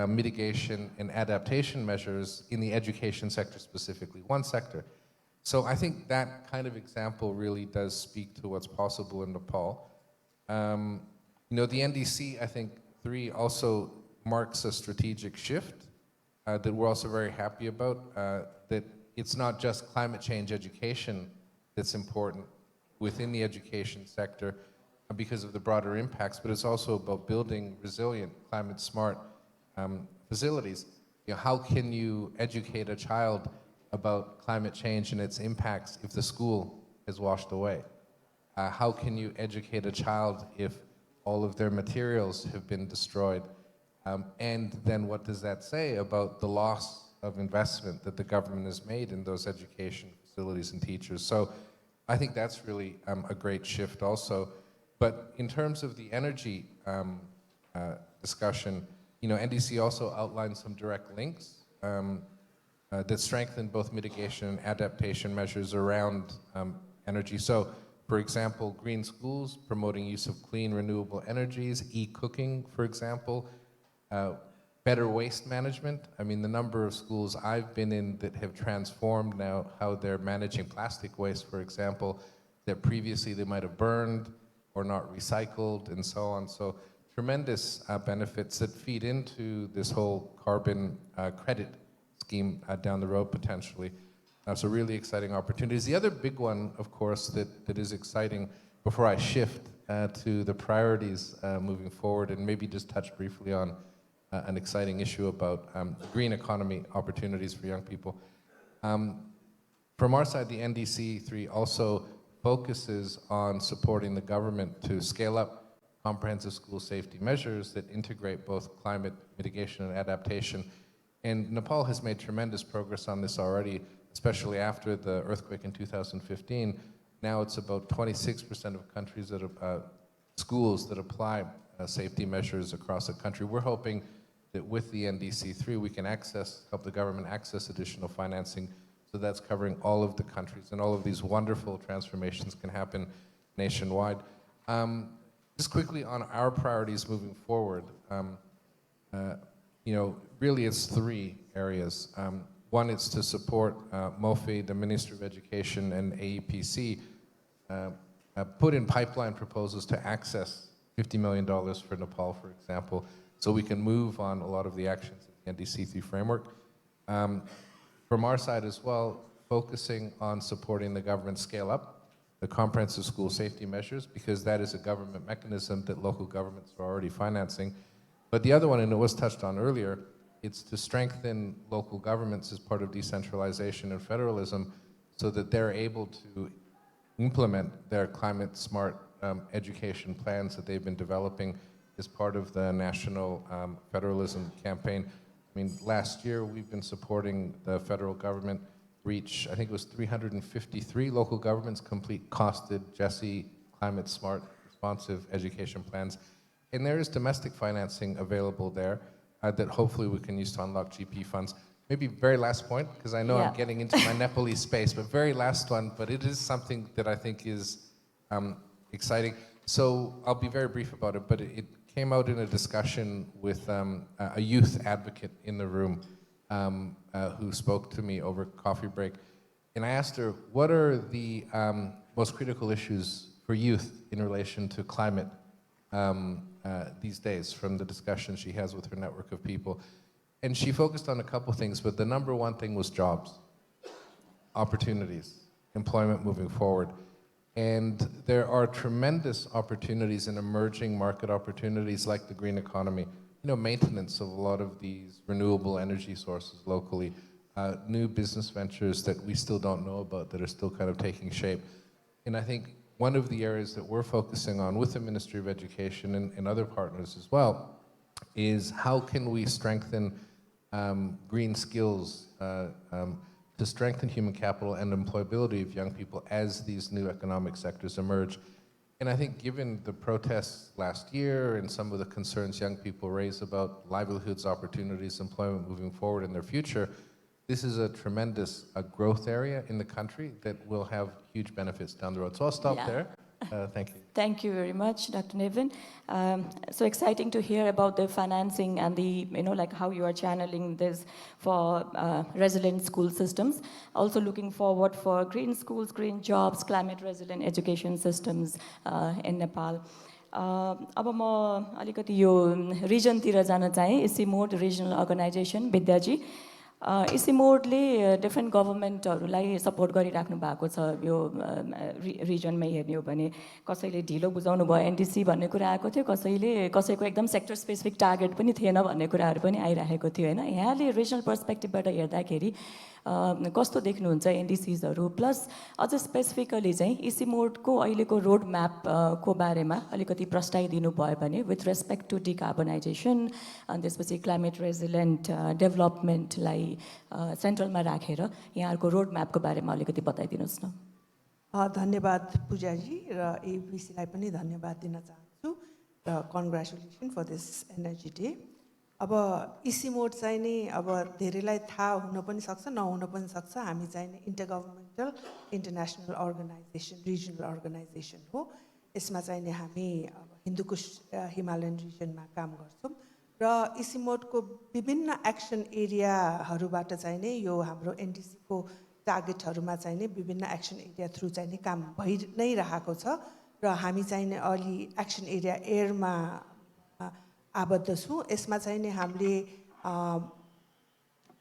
mitigation and adaptation measures in the education sector specifically, one sector. So I think that kind of example really does speak to what's possible in Nepal. The NDC, I think, 3 also marks a strategic shift that we're also very happy about, that it's not just climate change education that's important within the education sector because of the broader impacts, but it's also about building resilient, climate-smart facilities. You know, how can you educate a child about climate change and its impacts if the school is washed away? How can you educate a child if all of their materials have been destroyed? And then what does that say about the loss of investment that the government has made in those education facilities and teachers? So I think that's really a great shift also. But in terms of the energy discussion, you know, NDC also outlined some direct links that strengthen both mitigation and adaptation measures around energy. So, for example, green schools, promoting use of clean, renewable energies, e-cooking, for example, better waste management. I mean, the number of schools I've been in that have transformed now how they're managing plastic waste, for example, that previously they might have burned or not recycled and so on. So tremendous benefits that feed into this whole carbon credit scheme down the road potentially. So really exciting opportunities. The other big one, of course, that is exciting before I shift to the priorities moving forward and maybe just touch briefly on an exciting issue about green economy opportunities for young people. From our side, the NDC 3 also focuses on supporting the government to scale up comprehensive school safety measures that integrate both climate mitigation and adaptation. And Nepal has made tremendous progress on this already, especially after the earthquake in 2015. Now it's about 26% of countries that schools that apply safety measures across the country. We're hoping that with the NDC3 we can help the government access additional financing, so that's covering all of the countries, and all of these wonderful transformations can happen nationwide. Just quickly on our priorities moving forward, you know, really it's 3 areas. One is to support MOFI, the Ministry of Education, and AEPC, put in pipeline proposals to access $50 million for Nepal, for example, so we can move on a lot of the actions in the NDC3 framework. From our side as well, focusing on supporting the government scale up the comprehensive school safety measures, because that is a government mechanism that local governments are already financing. But the other one, and it was touched on earlier, it's to strengthen local governments as part of decentralization and federalism so that they're able to implement their climate smart education plans that they've been developing as part of the national federalism campaign. I mean, last year we've been supporting the federal government reach, I think it was 353 local governments complete costed GESI climate smart responsive education plans. And there is domestic financing available there that hopefully we can use to unlock GP funds. Maybe very last point, because I know I'm getting into my Nepalese space, but very last one, but it is something that I think is exciting. So I'll be very brief about it, but it came out in a discussion with a youth advocate in the room who spoke to me over coffee break. And I asked her, what are the most critical issues for youth in relation to climate these days, from the discussion she has with her network of people? And she focused on a couple things, but the number one thing was jobs, opportunities, employment moving forward. And there are tremendous opportunities in emerging market opportunities like the green economy, you know, maintenance of a lot of these renewable energy sources locally, new business ventures that we still don't know about that are still kind of taking shape. And I think one of the areas that we're focusing on with the Ministry of Education and other partners as well is how can we strengthen green skills to strengthen human capital and employability of young people as these new economic sectors emerge. And I think given the protests last year and some of the concerns young people raise about livelihoods, opportunities, employment moving forward in their future, this is a tremendous growth area in the country that will have huge benefits down the road. So I'll stop there. Thank you. Thank you very much, Dr. Nevin. So exciting to hear about the financing and the, you know, like how you are channeling this for resilient school systems. Also looking forward for green schools, green jobs, climate resilient education systems in Nepal. अब म अलिकति यो रिजनतिर जान चाहेँ। ICIMOD regional organisation विद्याजी, इसिमोडले different गभर्मेन्टहरूलाई support गरिराख्नु भएको छ। यो रिजनमै हेर्ने हो भने कसैले ढिलो बुझाउनु भयो एनडिसी भन्ने कुरा आएको थियो, कसैको एकदम सेक्टर स्पेसिफिक टार्गेट पनि थिएन भन्ने कुराहरू पनि आइरहेको थियो होइन। यहाँले रिजनल पर्सपेक्टिभबाट हेर्दाखेरि कस्तो देख्नुहुन्छ एनडिसिजहरू, प्लस अझ स्पेसिफिकली चाहिँ इसिमोडको अहिलेको रोड म्यापको बारेमा अलिकति प्रस्ताइदिनु भयो भने विथ रेस्पेक्ट टु डिकार्बनाइजेसन अनि त्यसपछि क्लाइमेट रेजिलेन्ट डेभलपमेन्टलाई सेन्ट्रलमा राखेर यहाँहरूको रोड म्यापको बारेमा अलिकति बताइदिनुहोस् न। धन्यवाद पूजाजी, र एबिसीलाई पनि धन्यवाद दिन चाहन्छु र congratulation for this energy day. अब इसिमोड चाहिँ नि अब धेरैलाई थाहा हुन पनि सक्छ नहुन पनि सक्छ, हामी चाहिँ नि इन्टरगभर्मेन्टल इन्टरनेसनल अर्गनाइजेसन रिजनल अर्गनाइजेसन हो। यसमा चाहिँ नि हामी अब हिन्दुकुश हिमालयन रिजनमा काम गर्छौँ र इसिमोडको विभिन्न एक्सन एरियाहरूबाट चाहिँ नि यो हाम्रो एनडिसीको टार्गेटहरूमा चाहिँ नि विभिन्न एक्सन एरिया थ्रु चाहिँ नि काम भइ नै रहेको छ र हामी चाहिँ नि अलि एक्सन एरिया एयरमा आबद्ध छौँ। यसमा चाहिँ नि हामीले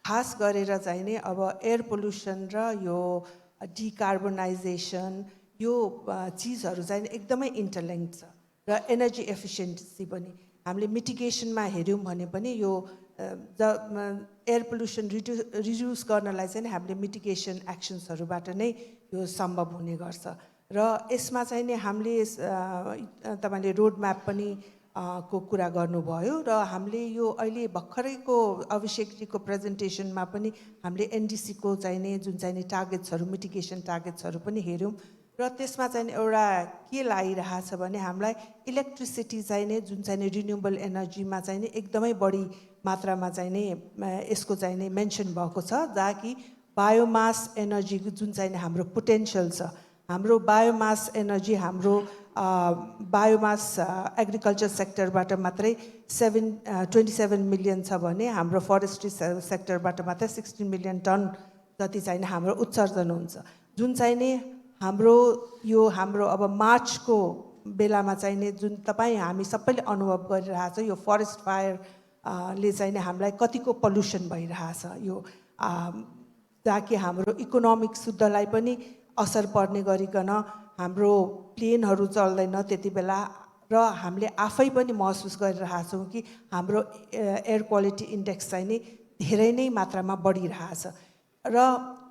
खास गरेर चाहिँ नि अब एयर पोल्युसन र यो डिकार्बनाइजेसन यो चिजहरू चाहिँ नि एकदमै इन्टरलिङ्क्ड छ र एनर्जी एफिसिएन्सी पनि हामीले मिटिगेसनमा हेऱ्यौँ भने पनि यो एयर पोल्युसन रिड्युस गर्नलाई चाहिँ हामीले मिटिगेसन एक्सन्सहरूबाट नै यो सम्भव हुने गर्छ र यसमा चाहिँ नि हामीले तपाईँले रोड म्याप पनि को कुरा गर्नुभयो र हामीले यो अहिले भर्खरैको अभिषेकजीको प्रेजेन्टेसनमा पनि हामीले एनडिसीको चाहिँ नि जुन चाहिँ नि टार्गेट्सहरू मिटिगेसन टार्गेट्सहरू पनि हेऱ्यौँ र त्यसमा चाहिँ एउटा के लागिरहेछ भने हामीलाई इलेक्ट्रिसिटी चाहिँ नि जुन चाहिँ नि रिन्युएबल एनर्जीमा चाहिँ नि एकदमै बढी मात्रामा चाहिँ नि यसको चाहिँ नि मेन्सन भएको छ, जहाँ कि बायोमास एनर्जी जुन चाहिँ नि हाम्रो पोटेन्सियल छ, हाम्रो बायोमास एनर्जी हाम्रो बायोमास एग्रिकल्चर सेक्टरबाट मात्रै 27 मिलियन छ भने हाम्रो फरेस्ट्री सेक्टरबाट मात्रै 16 मिलियन टन जति चाहिँ नि हाम्रो उत्सर्जन हुन्छ, जुन चाहिँ नि हाम्रो यो हाम्रो अब मार्चको बेलामा चाहिँ नि जुन हामी सबैले अनुभव गरिरहेछ यो फरेस्ट फायर ले चाहिँ नि हामीलाई कतिको पल्युसन भइरहेछ, यो जहाँ कि हाम्रो इकोनोमिक शुद्धलाई पनि असर पर्ने गरिकन हाम्रो प्लेनहरू चल्दैन त्यति बेला र हामीले आफै पनि महसुस गरिरहेछौँ कि हाम्रो एयर क्वालिटी इन्डेक्स चाहिँ नि धेरै नै मात्रामा बढिरहेछ। र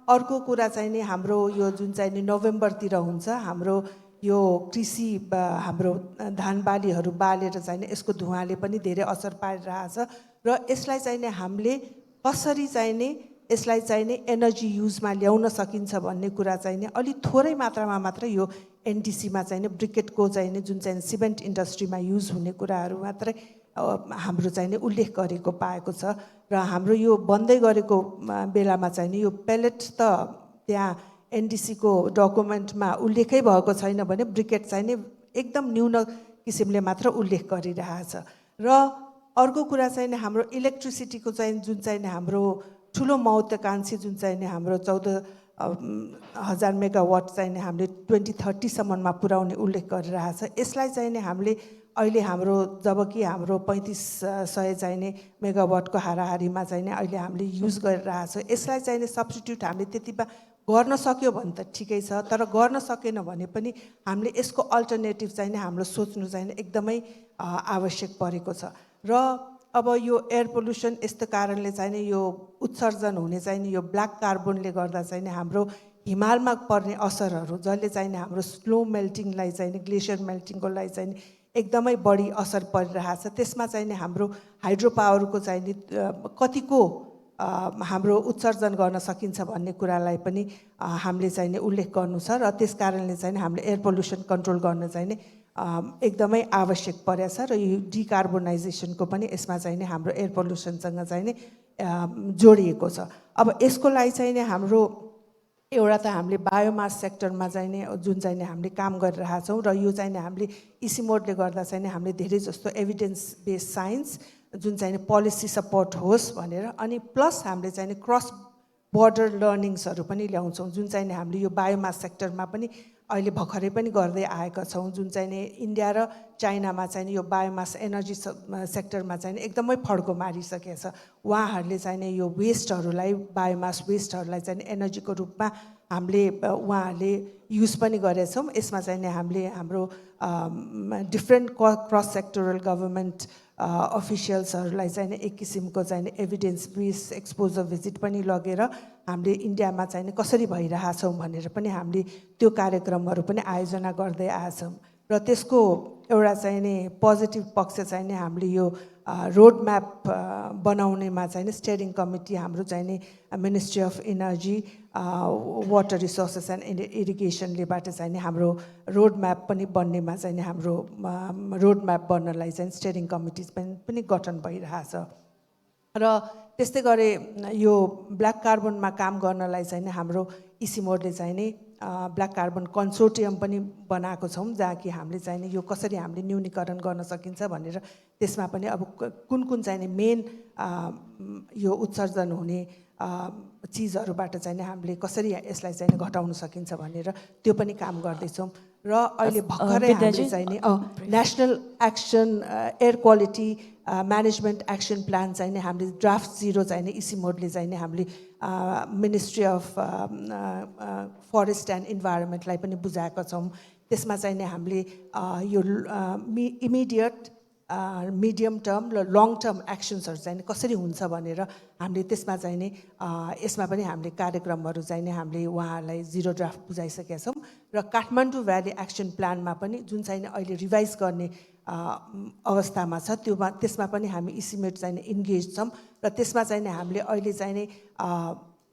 अर्को कुरा चाहिँ नि हाम्रो यो जुन चाहिँ नि नोभेम्बरतिर हुन्छ हाम्रो यो कृषि हाम्रो धान बालीहरू बालेर चाहिँ नि यसको धुवाँले पनि धेरै असर पारिरहेछ र यसलाई चाहिँ नि हामीले कसरी चाहिँ नि यसलाई चाहिँ नि एनर्जी युजमा ल्याउन सकिन्छ भन्ने कुरा चाहिँ नि अलि थोरै मात्रामा मात्र यो एनडिसीमा चाहिँ नि ब्रिकेटको चाहिँ नि जुन चाहिँ सिमेन्ट इन्डस्ट्रीमा युज हुने कुराहरू मात्रै हाम्रो चाहिँ नि उल्लेख गरेको पाएको छ र हाम्रो यो बन्दै गरेको बेलामा चाहिँ नि यो पेलेट त त्यहाँ एनडिसीको डकुमेन्टमा उल्लेखै भएको छैन भने ब्रिकेट चाहिँ नि एकदम न्यून किसिमले मात्र उल्लेख गरिरहेछ। र अर्को कुरा चाहिँ नि हाम्रो इलेक्ट्रिसिटीको चाहिँ जुन चाहिँ नि हाम्रो ठुलो महत्त्वाकांक्षी जुन चाहिँ नि हाम्रो 14,000 मेगावाट चाहिँ नि हामीले 2030 सम्ममा पुर्याउने उल्लेख गरिरहेछ। यसलाई चाहिँ नि हामीले अहिले हाम्रो जबकि हाम्रो 3500 चाहिँ नि मेगावाटको हाराहारीमा चाहिँ नि अहिले हामीले युज गरिरहेछ, यसलाई चाहिँ नि सब्स्टिट्युट हामीले त्यतिमा गर्न सक्यो भने त ठिकै छ, तर गर्न सकेन भने पनि हामीले यसको अल्टरनेटिभ चाहिँ नि हाम्रो सोच्नु चाहिँ नि एकदमै आवश्यक परेको छ। र अब यो एयर पोल्युसन यस्तो कारणले चाहिँ नि यो उत्सर्जन हुने चाहिँ नि यो ब्ल्याक कार्बनले गर्दा चाहिँ नि हाम्रो हिमालमा पर्ने असरहरू जसले चाहिँ नि हाम्रो स्नो मेल्टिङलाई चाहिँ नि ग्लेसियर मेल्टिङकोलाई चाहिँ नि एकदमै बढी असर परिरहेछ। त्यसमा चाहिँ नि हाम्रो हाइड्रो पावरको चाहिँ नि कतिको हाम्रो उत्सर्जन गर्न सकिन्छ भन्ने कुरालाई पनि हामीले चाहिँ नि उल्लेख गर्नु छ र त्यस कारणले चाहिँ नि हामीले एयर पोल्युसन कन्ट्रोल गर्न चाहिँ नि एकदमै आवश्यक परेको छ र यो डिकार्बोनाइजेसनको पनि यसमा चाहिँ नि हाम्रो एयर पोल्युसनसँग चाहिँ नि जोडिएको छ। अब यसको लागि चाहिँ नि हाम्रो एउटा त हामीले बायोमास सेक्टरमा चाहिँ नि जुन चाहिँ नि हामीले काम गरिरहेछौँ र यो चाहिँ नि हामीले इसिमोडले गर्दा चाहिँ नि हामीले धेरै जस्तो एभिडेन्स बेस्ड साइन्स जुन चाहिँ नि पोलिसी सपोर्ट होस् भनेर अनि प्लस हामीले चाहिँ नि क्रस बोर्डर लर्निङ्सहरू पनि ल्याउँछौँ जुन चाहिँ नि हामीले यो बायोमास सेक्टरमा पनि अहिले भर्खरै पनि गर्दै आएका छौँ, जुन चाहिँ नि इन्डिया र चाइनामा चाहिँ यो बायोमास एनर्जी सेक्टरमा चाहिँ एकदमै फड्को मारिसकेको छ। उहाँहरूले चाहिँ नि यो वेस्टहरूलाई, बायोमास वेस्टहरूलाई चाहिँ एनर्जीको रूपमा हामीले उहाँहरूले युज पनि गरेछौँ। यसमा चाहिँ नि हामीले हाम्रो डिफ्रेन्ट क्रस सेक्टरल गभर्मेन्ट अफिसियल्सहरूलाई चाहिँ नि एक किसिमको चाहिँ नि एभिडेन्स बेस एक्सपोजर भिजिट पनि लगेर हामीले इन्डियामा चाहिँ कसरी भइरहेछौँ भनेर पनि हामीले त्यो कार्यक्रमहरू पनि आयोजना गर्दै आएछौँ। र त्यसको एउटा चाहिँ नि पोजिटिभ पक्ष चाहिँ नि हामीले यो रोड म्याप बनाउनेमा चाहिँ नि स्टेयरिङ कमिटी हाम्रो चाहिँ नि ministry of energy, water resources and इरिगेसनलेबाट चाहिँ नि हाम्रो रोड म्याप पनि बन्नेमा चाहिँ नि हाम्रो रोड म्याप बन्नलाई चाहिँ स्टेयरिङ कमिटिज पनि गठन भइरहेछ। र त्यस्तै गरी यो ब्ल्याक कार्बनमा काम गर्नलाई चाहिँ नि हाम्रो इसिमोडले चाहिँ नि ब्ल्याक कार्बन कन्सोर्टियम पनि बनाएको छौँ, जहाँ कि हामीले चाहिँ नि यो कसरी हामीले न्यूनीकरण गर्न सकिन्छ भनेर त्यसमा पनि अब कुन कुन चाहिँ नि मेन यो उत्सर्जन हुने चिजहरूबाट चाहिँ नि हामीले कसरी यसलाई चाहिँ नि घटाउन सकिन्छ भनेर त्यो पनि काम गर्दैछौँ। र अहिले भर्खरै हामीले चाहिँ नि national action air quality management action plan चाहिँ नि हामीले ड्राफ्ट 0 चाहिँ नि इसिमोडले चाहिँ नि हामीले मिनिस्ट्री अफ फरेस्ट एन्ड इन्भाइरोमेन्टलाई पनि बुझाएका छौँ। त्यसमा चाहिँ नि हामीले यो इमिडिएट मिडियम टर्म र लङ टर्म एक्सन्सहरू चाहिँ कसरी हुन्छ भनेर हामीले त्यसमा चाहिँ नि यसमा पनि हामीले कार्यक्रमहरू चाहिँ नि हामीले उहाँहरूलाई 0 ड्राफ्ट बुझाइसकेका छौँ। र काठमाडौँ भ्याली एक्सन प्लानमा पनि जुन चाहिँ नि अहिले रिभाइज गर्ने अवस्थामा छ, त्यसमा पनि हामी इसिमेट चाहिँ इन्गेज छौँ। र त्यसमा चाहिँ नि हामीले अहिले चाहिँ नि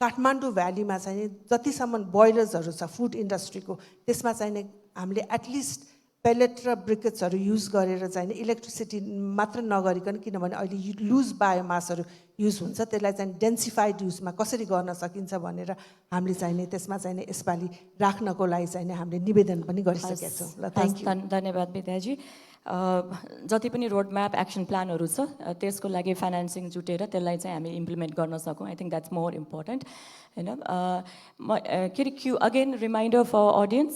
काठमाडौँ भ्यालीमा चाहिँ नि जतिसम्म बोइलर्सहरू छ फुड इन्डस्ट्रीको, त्यसमा चाहिँ नि हामीले एटलिस्ट पेलेट र ब्रिकेट्सहरू युज गरेर चाहिँ नि इलेक्ट्रिसिटी मात्र नगरिकन, किनभने अहिले लुज बायोमासहरू युज हुन्छ, त्यसलाई चाहिँ डेन्सिफाइड युजमा कसरी गर्न सकिन्छ भनेर हामीले चाहिँ नि त्यसमा चाहिँ नि यसपालि राख्नको लागि चाहिँ नि हामीले निवेदन पनि गरिसकेका छौँ। ल थ्याङ्क यू। धन्यवाद विद्याजी। जति पनि रोड म्याप एक्सन प्लानहरू छ त्यसको लागि फाइनेन्सिङ जुटेर त्यसलाई चाहिँ हामी इम्प्लिमेन्ट गर्न सकौँ। I think that's more important होइन। के अरे अगेन रिमाइन्डर फर अडियन्स,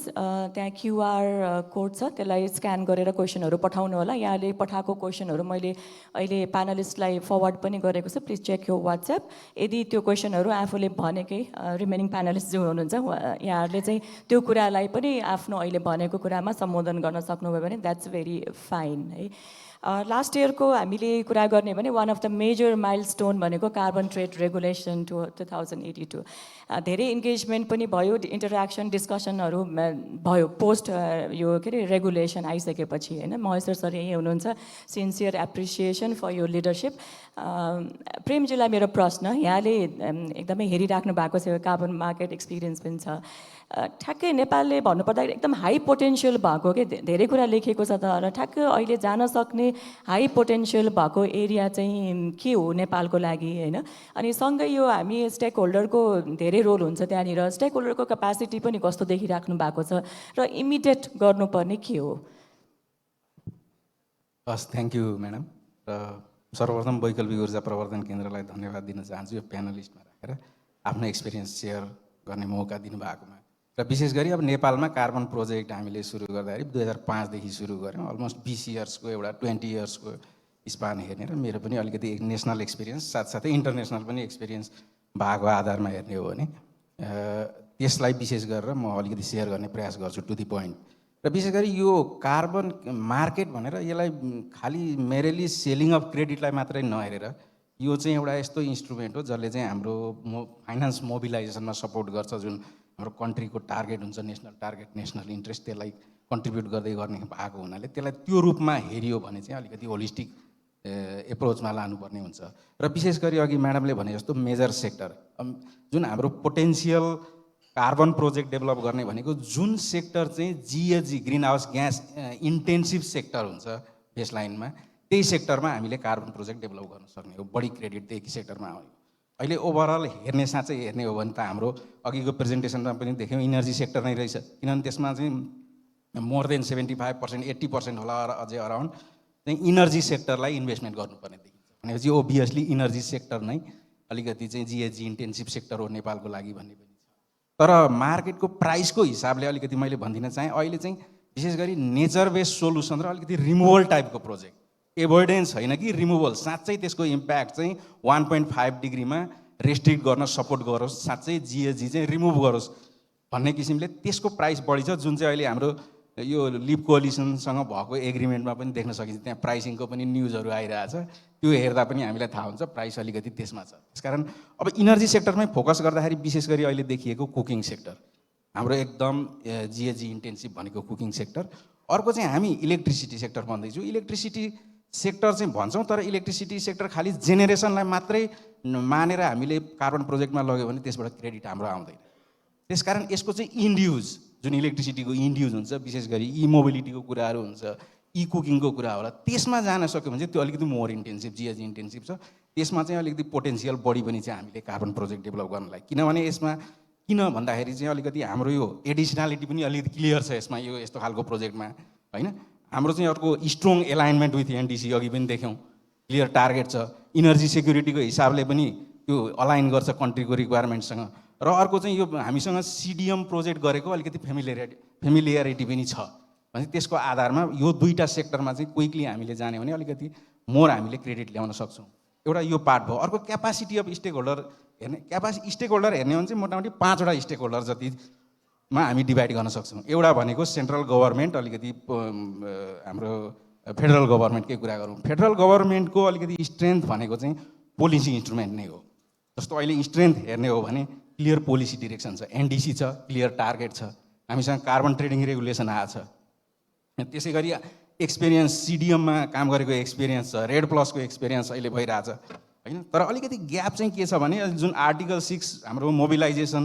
त्यहाँ क्युआर कोड छ, त्यसलाई स्क्यान गरेर क्वेसनहरू पठाउनु होला। यहाँले पठाएको क्वेसनहरू मैले अहिले प्यानलिस्टलाई फरवर्ड पनि गरेको छु, प्लिज चेक यो वाट्सएप। यदि त्यो क्वेसनहरू आफूले भनेकै रिमेनिङ प्यानलिस्ट जो हुनुहुन्छ यहाँहरूले चाहिँ त्यो कुरालाई पनि आफ्नो अहिले भनेको कुरामा सम्बोधन गर्न सक्नुभयो भने द्याट्स भेरी फाइन है। लास्ट इयरको हामीले कुरा गर्ने भने one of the major milestone भनेको कार्बन ट्रेड रेगुलेसन 2082। धेरै इन्गेजमेन्ट पनि भयो, इन्टरेक्सन डिस्कसनहरू भयो पोस्ट यो के अरे रेगुलेसन आइसकेपछि होइन। महेश्वर सर यही हुनुहुन्छ, सिन्सियर एप्रिसिएसन फर यो लिडरसिप। प्रेमजीलाई मेरो प्रश्न, यहाँले एकदमै हेरिराख्नु भएको छ, कार्बन मार्केट एक्सपिरियन्स पनि छ। ठ्याक्कै नेपालले भन्नुपर्दा एकदम हाई पोटेन्सियल भएको के धेरै कुरा लेखेको छ, तर ठ्याक्कै अहिले जान सक्ने हाई पोटेन्सियल भएको एरिया चाहिँ के हो नेपालको लागि होइन। अनि सँगै यो हामी स्टेक होल्डरको धेरै रोल हुन्छ त्यहाँनिर, स्टेक होल्डरको क्यापासिटी पनि कस्तो देखिराख्नु भएको छ र इमिडिएट गर्नुपर्ने के हो? हस्, थ्याङ्क यू म्याडम। र सर्वप्रथम वैकल्पिक ऊर्जा प्रवर्धन केन्द्रलाई धन्यवाद दिन चाहन्छु यो प्यानलिस्टमा राखेर आफ्नो एक्सपिरियन्स सेयर गर्ने मौका दिनुभएकोमा। र विशेष गरी अब नेपालमा कार्बन प्रोजेक्ट हामीले सुरु गर्दाखेरि 2005 देखि सुरु गऱ्यौँ। अलमोस्ट 20 इयर्सको एउटा 20 इयर्सको स्पान हेर्ने र मेरो पनि अलिकति एक नेसनल एक्सपिरियन्स साथसाथै इन्टरनेसनल पनि एक्सपिरियन्स भएको आधारमा हेर्ने हो भने त्यसलाई विशेष गरेर म अलिकति सेयर गर्ने प्रयास गर्छु टु दि पोइन्ट। र विशेष गरी यो कार्बन मार्केट भनेर यसलाई खालि मेरेली सेलिङ अफ क्रेडिटलाई मात्रै नहेरेर यो चाहिँ एउटा यस्तो इन्स्ट्रुमेन्ट हो जसले चाहिँ हाम्रो फाइनेन्स मोबिलाइजेसनमा सपोर्ट गर्छ। जुन हाम्रो कन्ट्रीको टार्गेट हुन्छ, नेसनल टार्गेट, नेसनल इन्ट्रेस्ट, त्यसलाई कन्ट्रिब्युट गर्दै गर्ने भएको हुनाले त्यसलाई त्यो रूपमा हेरियो भने चाहिँ अलिकति होलिस्टिक एप्रोचमा लानुपर्ने हुन्छ। र विशेष गरी अघि म्याडमले भने जस्तो मेजर सेक्टर जुन हाम्रो पोटेन्सियल कार्बन प्रोजेक्ट डेभलप गर्ने भनेको जुन सेक्टर चाहिँ GHG greenhouse gas intensive sector हुन्छ बेसलाइनमा, त्यही सेक्टरमा हामीले कार्बन प्रोजेक्ट डेभलप गर्न सक्ने हो। बढी क्रेडिट त्यही सेक्टरमा आउने। अहिले ओभरअल हेर्ने साँच्चै हेर्ने हो भने त हाम्रो अघिको प्रेजेन्टेसनमा पनि देख्यौँ इनर्जी सेक्टर नै रहेछ, किनभने त्यसमा चाहिँ मोर देन 75%, 80% होला अझै अराउन्ड चाहिँ इनर्जी सेक्टरलाई इन्भेस्टमेन्ट गर्नुपर्ने देखिन्छ। भनेपछि ओभियसली इनर्जी सेक्टर नै अलिकति चाहिँ जिएजी इन्टेन्सिभ सेक्टर हो नेपालको लागि भन्ने पनि छ। तर मार्केटको प्राइसको हिसाबले अलिकति मैले भनिदिन चाहेँ अहिले चाहिँ विशेष गरी नेचर बेस्ड सोल्युसन र अलिकति रिमुभल टाइपको प्रोजेक्ट, एभोइडेन्स होइन कि रिमुभल, साँच्चै त्यसको इम्प्याक्ट चाहिँ 1.5 डिग्रीमा रेस्ट्रिक्ट गर्न सपोर्ट गरोस्, साँच्चै जिएजी चाहिँ रिमुभ गरोस् भन्ने किसिमले त्यसको प्राइस बढी छ, जुन चाहिँ अहिले हाम्रो यो लिप कोअलिसनसँग भएको एग्रिमेन्टमा पनि देख्न सकिन्छ। त्यहाँ प्राइसिङको पनि न्युजहरू आइरहेछ, त्यो हेर्दा पनि हामीलाई थाहा हुन्छ प्राइस अलिकति त्यसमा छ। त्यसकारण अब इनर्जी सेक्टरमै फोकस गर्दाखेरि विशेष गरी अहिले देखिएको कुकिङ सेक्टर हाम्रो एकदम जिएजी इन्टेन्सिभ भनेको कुकिङ सेक्टर। अर्को चाहिँ हामी इलेक्ट्रिसिटी सेक्टर भन्दैछु। इलेक्ट्रिसिटी सेक्टर चाहिँ भन्छौँ, तर इलेक्ट्रिसिटी सेक्टर खालि जेनेरेसनलाई मात्रै मानेर हामीले कार्बन प्रोजेक्टमा लग्यो भने त्यसबाट क्रेडिट हाम्रो आउँदैन। त्यसकारण यसको चाहिँ इन्ड युज, जुन इलेक्ट्रिसिटीको इन्ड युज हुन्छ, विशेष गरी ई मोबिलिटीको कुराहरू हुन्छ, ई कुकिङको कुरा होला, त्यसमा जान सक्यो भने चाहिँ त्यो अलिकति मोर इन्टेन्सिभ, जिएजी इन्टेन्सिभ छ। त्यसमा चाहिँ अलिकति पोटेन्सियल बढी पनि चाहिँ हामीले कार्बन प्रोजेक्ट डेभलप गर्नलाई। किनभने यसमा किन भन्दाखेरि चाहिँ अलिकति हाम्रो यो एडिसनालिटी पनि अलिकति क्लियर छ यसमा, यो यस्तो खालको प्रोजेक्टमा होइन। हाम्रो चाहिँ अर्को स्ट्रङ एलाइनमेन्ट विथ एनडिसी, अघि पनि देख्यौँ, क्लियर टार्गेट छ। इनर्जी सेक्युरिटीको हिसाबले पनि त्यो अलाइन गर्छ कन्ट्रीको रिक्वायरमेन्टसँग। र अर्को चाहिँ यो हामीसँग सिडिएम प्रोजेक्ट गरेको अलिकति फेमिलियरिटी पनि छ भने त्यसको आधारमा यो दुईवटा सेक्टरमा चाहिँ क्विकली हामीले जाने भने अलिकति मोर हामीले क्रेडिट ल्याउन सक्छौँ। एउटा यो पार्ट भयो। अर्को क्यापासिटी अफ स्टेक होल्डर हेर्ने, स्टेक होल्डर हेर्ने भने चाहिँ मोटामोटी 5वटा स्टेक होल्डर जतिमा हामी डिभाइड गर्न सक्छौँ। एउटा भनेको सेन्ट्रल गभर्मेन्ट, अलिकति हाम्रो फेडरल गभर्मेन्टकै कुरा गरौँ। फेडरल गभर्मेन्टको अलिकति स्ट्रेन्थ भनेको चाहिँ पोलिसी इन्स्ट्रुमेन्ट नै हो। जस्तो अहिले स्ट्रेन्थ हेर्ने हो भने क्लियर पोलिसी डिरेक्सन छ, एनडिसी छ, क्लियर टार्गेट छ, हामीसँग कार्बन ट्रेडिङ रेगुलेसन आएको छ। त्यसै गरी एक्सपिरियन्स, सिडिएममा काम गरेको एक्सपिरियन्स छ, रेड प्लसको एक्सपिरियन्स अहिले भइरहेछ होइन। तर अलिकति ग्याप चाहिँ के छ भने जुन आर्टिकल 6 हाम्रो मोबिलाइजेसन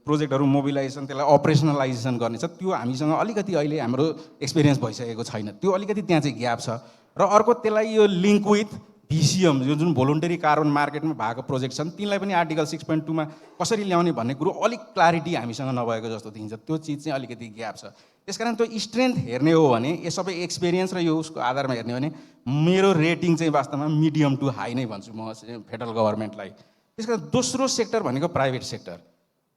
प्रोजेक्टहरू मोबिलाइजेसन, त्यसलाई अपरेसनलाइजेसन गर्ने छ, त्यो हामीसँग अलिकति अहिले हाम्रो एक्सपिरियन्स भइसकेको छैन। त्यो अलिकति त्यहाँ चाहिँ ग्याप छ। र अर्को त्यसलाई यो लिङ्क विथ भिसिएम, यो जुन भोलुन्टरी कार्बन मार्केटमा भएको प्रोजेक्ट छन् तिनलाई पनि आर्टिकल 6.2 मा कसरी ल्याउने भन्ने कुरो अलिक क्लारिटी हामीसँग नभएको जस्तो देखिन्छ। त्यो चिज चाहिँ अलिकति ग्याप छ। त्यसकारण त्यो स्ट्रेन्थ हेर्ने हो भने यो सबै एक्सपिरियन्स र यो उसको आधारमा हेर्ने हो भने मेरो रेटिङ चाहिँ वास्तवमा मिडियम टु हाई नै भन्छु म फेडरल गभर्मेन्टलाई। त्यसकारण दोस्रो सेक्टर भनेको प्राइभेट सेक्टर।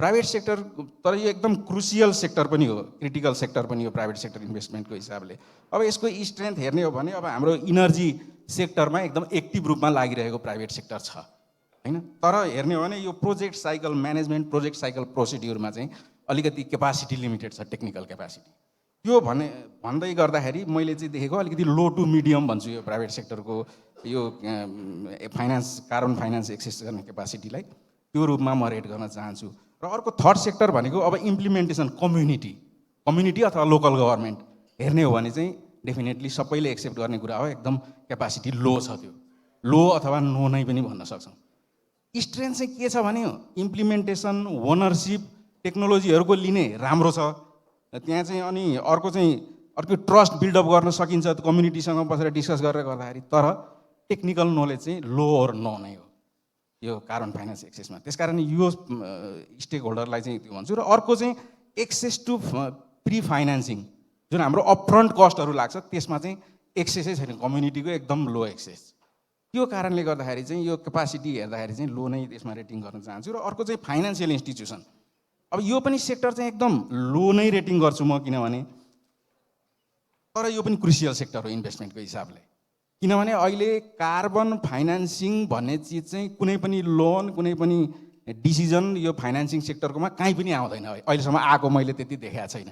प्राइभेट सेक्टर तर यो एकदम क्रुसियल सेक्टर पनि हो, क्रिटिकल सेक्टर पनि हो प्राइभेट सेक्टर इन्भेस्टमेन्टको हिसाबले। अब यसको स्ट्रेन्थ हेर्ने हो भने अब हाम्रो इनर्जी सेक्टरमा एकदम एक्टिभ रूपमा लागिरहेको प्राइभेट सेक्टर छ होइन। तर हेर्ने हो भने यो project cycle management, project cycle प्रोसिड्युरमा चाहिँ अलिकति क्यापासिटी लिमिटेड छ, टेक्निकल क्यापासिटी। त्यो भन्दै गर्दाखेरि मैले चाहिँ देखेको अलिकति लो टु मिडियम भन्छु यो प्राइभेट सेक्टरको यो फाइनेन्स, कार्बन फाइनेन्स एक्सेस गर्ने क्यापासिटीलाई त्यो रूपमा म रेट गर्न चाहन्छु। र अर्को थर्ड सेक्टर भनेको अब इम्प्लिमेन्टेसन, कम्युनिटी अथवा लोकल गभर्मेन्ट हेर्ने हो भने चाहिँ डेफिनेटली सबैले एक्सेप्ट गर्ने कुरा हो, एकदम क्यापासिटी लो छ। त्यो लो अथवा नो नै पनि भन्न सक्छौँ। स्ट्रेन्थ चाहिँ के छ भने इम्प्लिमेन्टेसन, ओनरसिप, टेक्नोलोजीहरूको लिने राम्रो छ त्यहाँ चाहिँ। अनि अर्को ट्रस्ट बिल्डअप गर्न सकिन्छ कम्युनिटीसँग बसेर डिस्कस गरेर गर्दाखेरि। तर टेक्निकल नलेज चाहिँ लो ओर नो नै हो यो कार्बन फाइनेन्स एक्सेसमा। त्यसकारण यो स्टेक होल्डरलाई चाहिँ त्यो भन्छु। र अर्को चाहिँ एक्सेस टु प्री फाइनेन्सिङ, जुन हाम्रो अपफ्रन्ट कस्टहरू लाग्छ त्यसमा चाहिँ एक्सेसै छैन, कम्युनिटीको एकदम लो एक्सेस। त्यो कारणले गर्दाखेरि चाहिँ यो क्यापासिटी हेर्दाखेरि चाहिँ लो नै त्यसमा रेटिङ गर्न चाहन्छु। र अर्को चाहिँ फाइनेन्सियल इन्स्टिट्युसन। अब यो पनि सेक्टर चाहिँ एकदम लो नै रेटिङ गर्छु म, किनभने तर यो पनि क्रुसियल सेक्टर हो इन्भेस्टमेन्टको हिसाबले। किनभने अहिले कार्बन फाइनेन्सिङ भन्ने चिज चाहिँ कुनै पनि लोन, कुनै पनि डिसिजन यो फाइनेन्सिङ सेक्टरकोमा कहीँ पनि आउँदैन अहिलेसम्म, आएको मैले त्यति देखाएको छैन,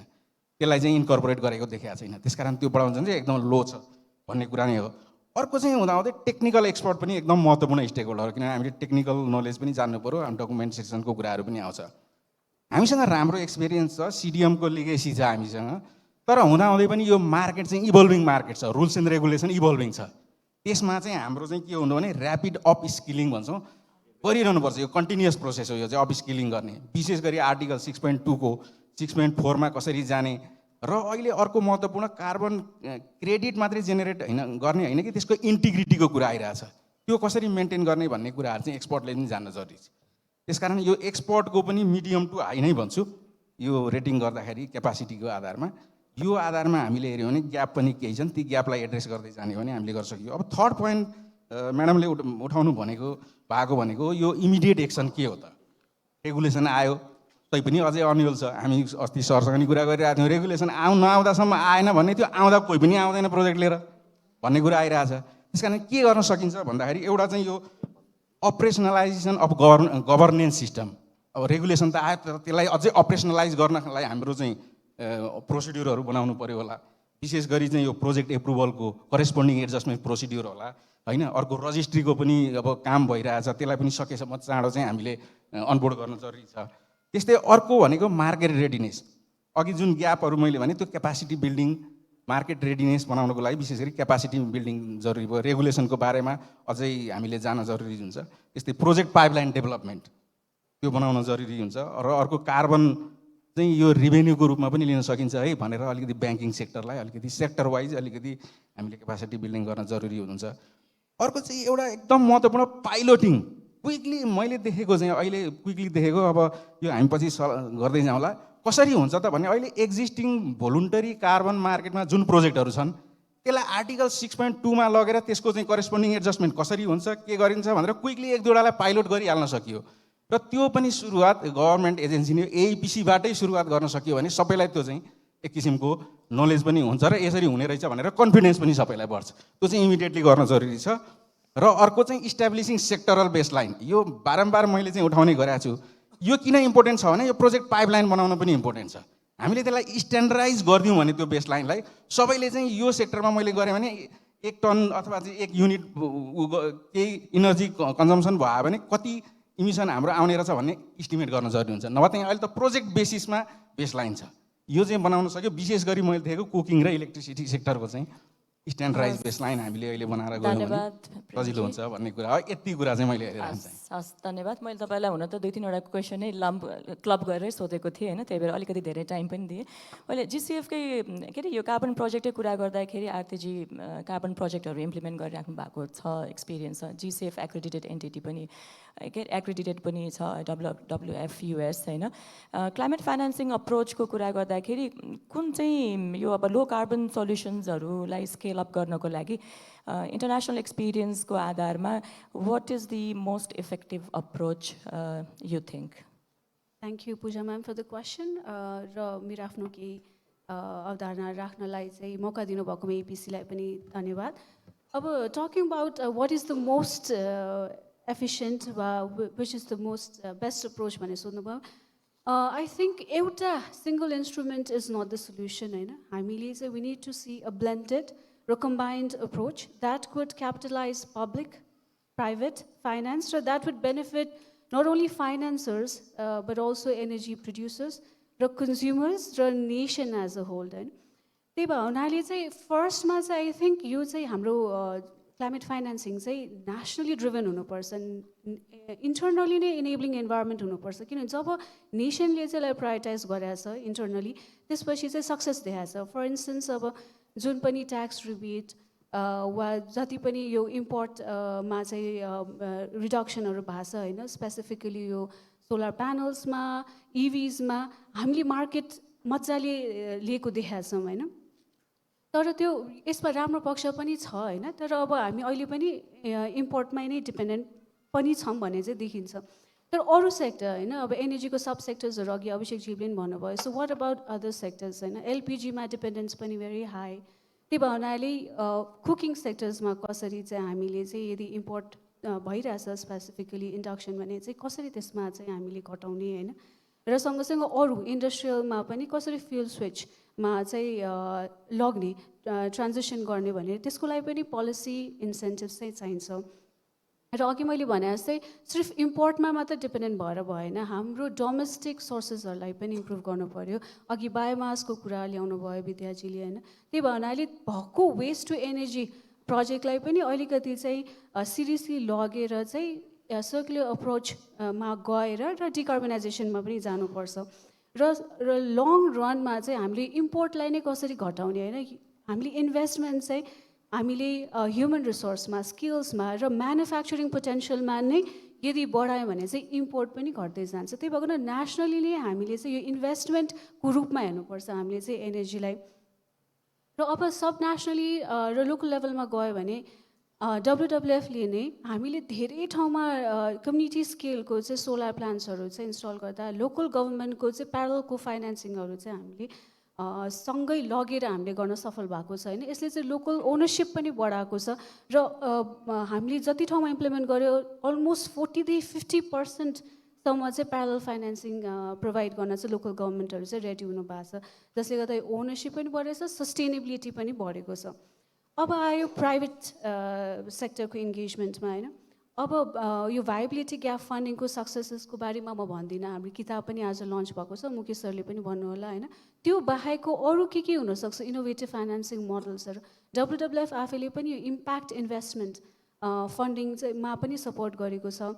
त्यसलाई चाहिँ इन्कर्पोरेट गरेको देखाएको छैन। त्यसकारण त्यो बढाउनु चाहिँ एकदम लो छ भन्ने कुरा नै हो। अर्को चाहिँ हुँदाहुँदै टेक्निकल एक्सपर्ट पनि एकदम महत्त्वपूर्ण स्टेक होल्डर, किनभने हामीले टेक्निकल नलेज पनि जान्नु पऱ्यो, हामी डकुमेन्टेसनको कुराहरू पनि आउँछ। हामीसँग राम्रो एक्सपिरियन्स छ, सिडिएमको लिगेसी छ हामीसँग। तर हुँदाहुँदै पनि यो मार्केट चाहिँ इभल्भिङ मार्केट छ, रुल्स एन्ड रेगुलेसन इभल्भिङ छ। त्यसमा चाहिँ हाम्रो चाहिँ के हुनु भने ऱ्यापिड अप स्किलिङ भन्छौँ, गरिरहनुपर्छ। यो कन्टिन्युअस प्रोसेस हो यो चाहिँ अप स्किलिङ गर्ने। विशेष गरी आर्टिकल 6.2 को 6.4 मा कसरी जाने। र अहिले अर्को महत्त्वपूर्ण कार्बन क्रेडिट मात्रै जेनेरेट गर्ने होइन कि त्यसको इन्टिग्रिटीको कुरा आइरहेछ, त्यो कसरी मेन्टेन गर्ने भन्ने कुराहरू चाहिँ एक्सपर्टले पनि जान्न जरुरी छ। त्यसकारण यो एक्सपर्टको पनि मिडियम टु हाई नै भन्छु यो रेटिङ गर्दाखेरि क्यापासिटीको आधारमा। यो आधारमा हामीले हेऱ्यौँ भने ग्याप पनि केही छन्, ती ग्यापलाई एड्रेस गर्दै जाने भने हामीले गर्न सकियो। अब थर्ड पोइन्ट म्याडमले उठाउनु भएको भनेको यो इमिडिएट एक्सन के हो त। रेगुलेसन आयो, तैपनि अझै अन्यल छ। हामी अस्ति सरसँग नि कुरा गरिरहेको थियौँ, रेगुलेसन नआउँदासम्म आएन भने त्यो आउँदा कोही पनि आउँदैन प्रोजेक्ट लिएर भन्ने कुरा आइरहेछ। त्यस कारण के गर्न सकिन्छ भन्दाखेरि एउटा चाहिँ यो अपरेसनलाइजेसन अफ गभर्नेन्स सिस्टम। अब रेगुलेसन त आयो तर त्यसलाई अझै अपरेसनलाइज गर्नका लागि हाम्रो चाहिँ प्रोसिड्युरहरू बनाउनु पऱ्यो होला। विशेष गरी चाहिँ यो प्रोजेक्ट एप्रुभलको करेस्पोन्डिङ एडजस्टमेन्ट प्रोसिड्युर होला होइन। अर्को रजिस्ट्रीको पनि अब काम भइरहेछ, त्यसलाई पनि सकेसम्म चाँडो चाहिँ हामीले अनबोर्ड गर्न जरुरी छ। त्यस्तै अर्को भनेको मार्केट रेडिनेस। अघि जुन ग्यापहरू मैले भने त्यो क्यापासिटी बिल्डिङ मार्केट रेडिनेस बनाउनको लागि विशेष गरी क्यापासिटी बिल्डिङ जरुरी भयो। रेगुलेसनको बारेमा अझै हामीले जान जरुरी हुन्छ। त्यस्तै प्रोजेक्ट पाइपलाइन डेभलपमेन्ट त्यो बनाउन जरुरी हुन्छ। र अर्को कार्बन चाहिँ यो रिभेन्यूको रूपमा पनि लिन सकिन्छ है भनेर अलिकति ब्याङ्किङ सेक्टरलाई अलिकति सेक्टर वाइज अलिकति हामीले क्यापासिटी बिल्डिङ गर्न जरुरी हुन्छ। अर्को चाहिँ एउटा एकदम महत्त्वपूर्ण पाइलोटिङ क्विकली मैले देखेको चाहिँ अहिले क्विकली देखेको, अब यो हामी पछि गर्दै जाउँला कसरी हुन्छ त भने अहिले एक्जिस्टिङ भोलुन्टरी कार्बन मार्केटमा जुन प्रोजेक्टहरू छन् त्यसलाई आर्टिकल 6.2मा लगेर त्यसको चाहिँ करेस्पोन्डिङ एडजस्टमेन्ट कसरी हुन्छ के गरिन्छ भनेर क्विकली एक दुईवटालाई पाइलोट गरिहाल्न सकियो। र त्यो पनि सुरुवात गभर्मेन्ट एजेन्सीले एइपिसीबाटै सुरुवात गर्न सकियो भने सबैलाई त्यो चाहिँ एक किसिमको नलेज पनि हुन्छ र यसरी हुने रहेछ भनेर कन्फिडेन्स पनि सबैलाई बढ्छ। त्यो चाहिँ इमिडिएटली गर्न जरुरी छ। र अर्को चाहिँ इस्टाब्लिसिङ सेक्टरल बेसलाइन। यो बारम्बार मैले चाहिँ उठाउने गरेको छु। यो किन इम्पोर्टेन्ट छ भने यो प्रोजेक्ट पाइपलाइन बनाउन पनि इम्पोर्टेन्ट छ। हामीले त्यसलाई स्ट्यान्डर्डाइज गरिदिउँ भने त्यो बेसलाइनलाई सबैले चाहिँ यो सेक्टरमा मैले गरेँ भने 1 टन अथवा चाहिँ 1 युनिट केही इनर्जी कन्जम्सन भयो भने कति इमिसन हाम्रो आउने रहेछ भन्ने इस्टिमेट गर्न जरुरी हुन्छ। नभए चाहिँ अहिले त प्रोजेक्ट बेसिसमा बेसलाइन छ। यो चाहिँ बनाउन सक्यो। विशेष गरी मैले देखेको कुकिङ र इलेक्ट्रिसिटी सेक्टरको चाहिँ स्ट्यान्डर्डाइज बेसलाइन हामीले अहिले बनाएर गयौँ भने सजिलो हुन्छ भन्ने कुरा हो। यति कुरा चाहिँ मैले हस् धन्यवाद। मैले तपाईँलाई हुन त 2-3वटा क्वेसनै क्लब गरेरै सोधेको थिएँ होइन, त्यही भएर अलिकति धेरै टाइम पनि दिएँ। मैले जिसिएफकै के अरे यो कार्बन प्रोजेक्टै कुरा गर्दाखेरि आरतीजी कार्बन प्रोजेक्टहरू इम्प्लिमेन्ट गरिराख्नु भएको छ, एक्सपिरियन्स छ। जिसिएफ एक्रेडिटेड एन्टिटी पनि एक्रेडिटेड पनि छ WWF-US होइन। क्लाइमेट फाइनेन्सिङ अप्रोचको कुरा गर्दाखेरि कुन चाहिँ यो अब लो कार्बन सल्युसन्सहरूलाई स्केल अप गर्नको लागि इन्टरनेसनल एक्सपिरियन्सको आधारमा what is the most effective approach you think? Thank you Pooja ma'am for the question. र मेरो आफ्नो केही अवधारणा राख्नलाई चाहिँ मौका दिनुभएकोमा एपिसीलाई पनि धन्यवाद। अब talking about what is the most efficient वा which is the most best approach भनेर सोध्नुभयो। आई थिङ्क एउटा single instrument is not the solution होइन। हामीले चाहिँ we need to see a blended र combined approach that could capitalize public private finance र that would benefit not only financers but also energy producers र consumers र nation as a whole होइन। त्यही भएर हुनाले चाहिँ फर्स्टमा चाहिँ आई थिङ्क यो चाहिँ हाम्रो क्लाइमेट फाइनेन्सिङ चाहिँ नेसनली ड्रिभन हुनुपर्छ, इन्टर्नली नै इनेबलिङ इन्भाइरोमेन्ट हुनुपर्छ। किनभने जब नेसनले चाहिँ यसलाई प्रायोरिटाइज गरेको छ इन्टर्नली त्यसपछि चाहिँ सक्सेस देखाएको छ। फर इन्स्टेन्स अब जुन पनि ट्याक्स रिबेट वा जति पनि यो इम्पोर्टमा चाहिँ रिडक्सनहरू भएको छ होइन, स्पेसिफिकली यो सोलर प्यानल्समा इभिजमा हामीले मार्केट मजाले लिएको देखाएको छौँ होइन। तर त्यो यसमा राम्रो पक्ष पनि छ होइन। तर अब हामी अहिले पनि इम्पोर्टमै नै डिपेन्डेन्ट पनि छौँ भन्ने चाहिँ देखिन्छ। तर अरू सेक्टर होइन, अब एनर्जीको सब सेक्टर्सहरू अघि अभिषेकजीले पनि भन्नुभयो। So what about other sectors होइन, एलपिजीमा डिपेन्डेन्स पनि भेरी हाई। त्यही भएर हुनाले कुकिङ सेक्टर्समा कसरी चाहिँ हामीले चाहिँ यदि इम्पोर्ट भइरहेछ स्पेसिफिकली इन्डक्सन भने चाहिँ कसरी त्यसमा चाहिँ हामीले घटाउने होइन। र सँगसँगै अरू इन्डस्ट्रियलमा पनि कसरी फ्युल स्विचमा चाहिँ लग्ने ट्रान्जिसन गर्ने भने त्यसको लागि पनि पोलिसी इन्सेन्टिभ्स चाहिँ चाहिन्छ। र अघि मैले भने जस्तै सिर्फ इम्पोर्टमा मात्र डिपेन्डेन्ट भएर भएन, हाम्रो डोमेस्टिक सोर्सेसहरूलाई पनि इम्प्रुभ गर्नु पऱ्यो। अघि बायोमासको कुरा ल्याउनु भयो विद्याजीले होइन। त्यही भएर हुनाले भएको वेस्ट टु एनर्जी प्रोजेक्टलाई पनि अलिकति चाहिँ सिरियसली लगेर चाहिँ सर्कुलर अप्रोचमा गएर र डिकार्बनाइजेसनमा पनि जानुपर्छ। र लङ रनमा चाहिँ हामीले इम्पोर्टलाई नै कसरी घटाउने होइन, हामीले इन्भेस्टमेन्ट चाहिँ हामीले ह्युमन रिसोर्समा स्किल्समा र म्यानुफ्याक्चरिङ पोटेन्सियलमा नै यदि बढायो भने चाहिँ इम्पोर्ट पनि घट्दै जान्छ। त्यही भएर नेसनली नै हामीले चाहिँ यो इन्भेस्टमेन्टको रूपमा हेर्नुपर्छ हामीले चाहिँ एनर्जीलाई। र अब सब नेसनली र लोकल लेभलमा गयो भने WWFले नै हामीले धेरै ठाउँमा कम्युनिटी स्केलको चाहिँ सोलर प्लान्ट्सहरू चाहिँ इन्स्टल गर्दा लोकल गभर्मेन्टको चाहिँ प्यारल को फाइनेन्सिङहरू चाहिँ हामीले सँगै लगेर हामीले गर्न सफल भएको छ होइन। यसले चाहिँ लोकल ओनरसिप पनि बढाएको छ र हामीले जति ठाउँमा इम्प्लिमेन्ट गर्यो अलमोस्ट 40-50% सम्म चाहिँ प्यारल फाइनेन्सिङ प्रोभाइड गर्न चाहिँ लोकल गभर्मेन्टहरू चाहिँ रेडी हुनु भएको छ, जसले गर्दा ओनरसिप पनि बढेको छ, सस्टेनेबिलिटी पनि बढेको छ। अब आयो प्राइभेट सेक्टरको इन्गेजमेन्टमा होइन। अब यो भाइबिलिटी ग्याप फन्डिङको सक्सेसेसको बारेमा म भन्दिनँ, हाम्रो किताब पनि आज लन्च भएको छ, मुकेश सरले पनि भन्नु होला होइन। त्यो बाहेकको अरू के हुनसक्छ इनोभेटिभ फाइनेन्सिङ मोडल्सहरू। WWF आफैले पनि यो इम्प्याक्ट इन्भेस्टमेन्ट फन्डिङ चाहिँ मा पनि सपोर्ट गरेको छ,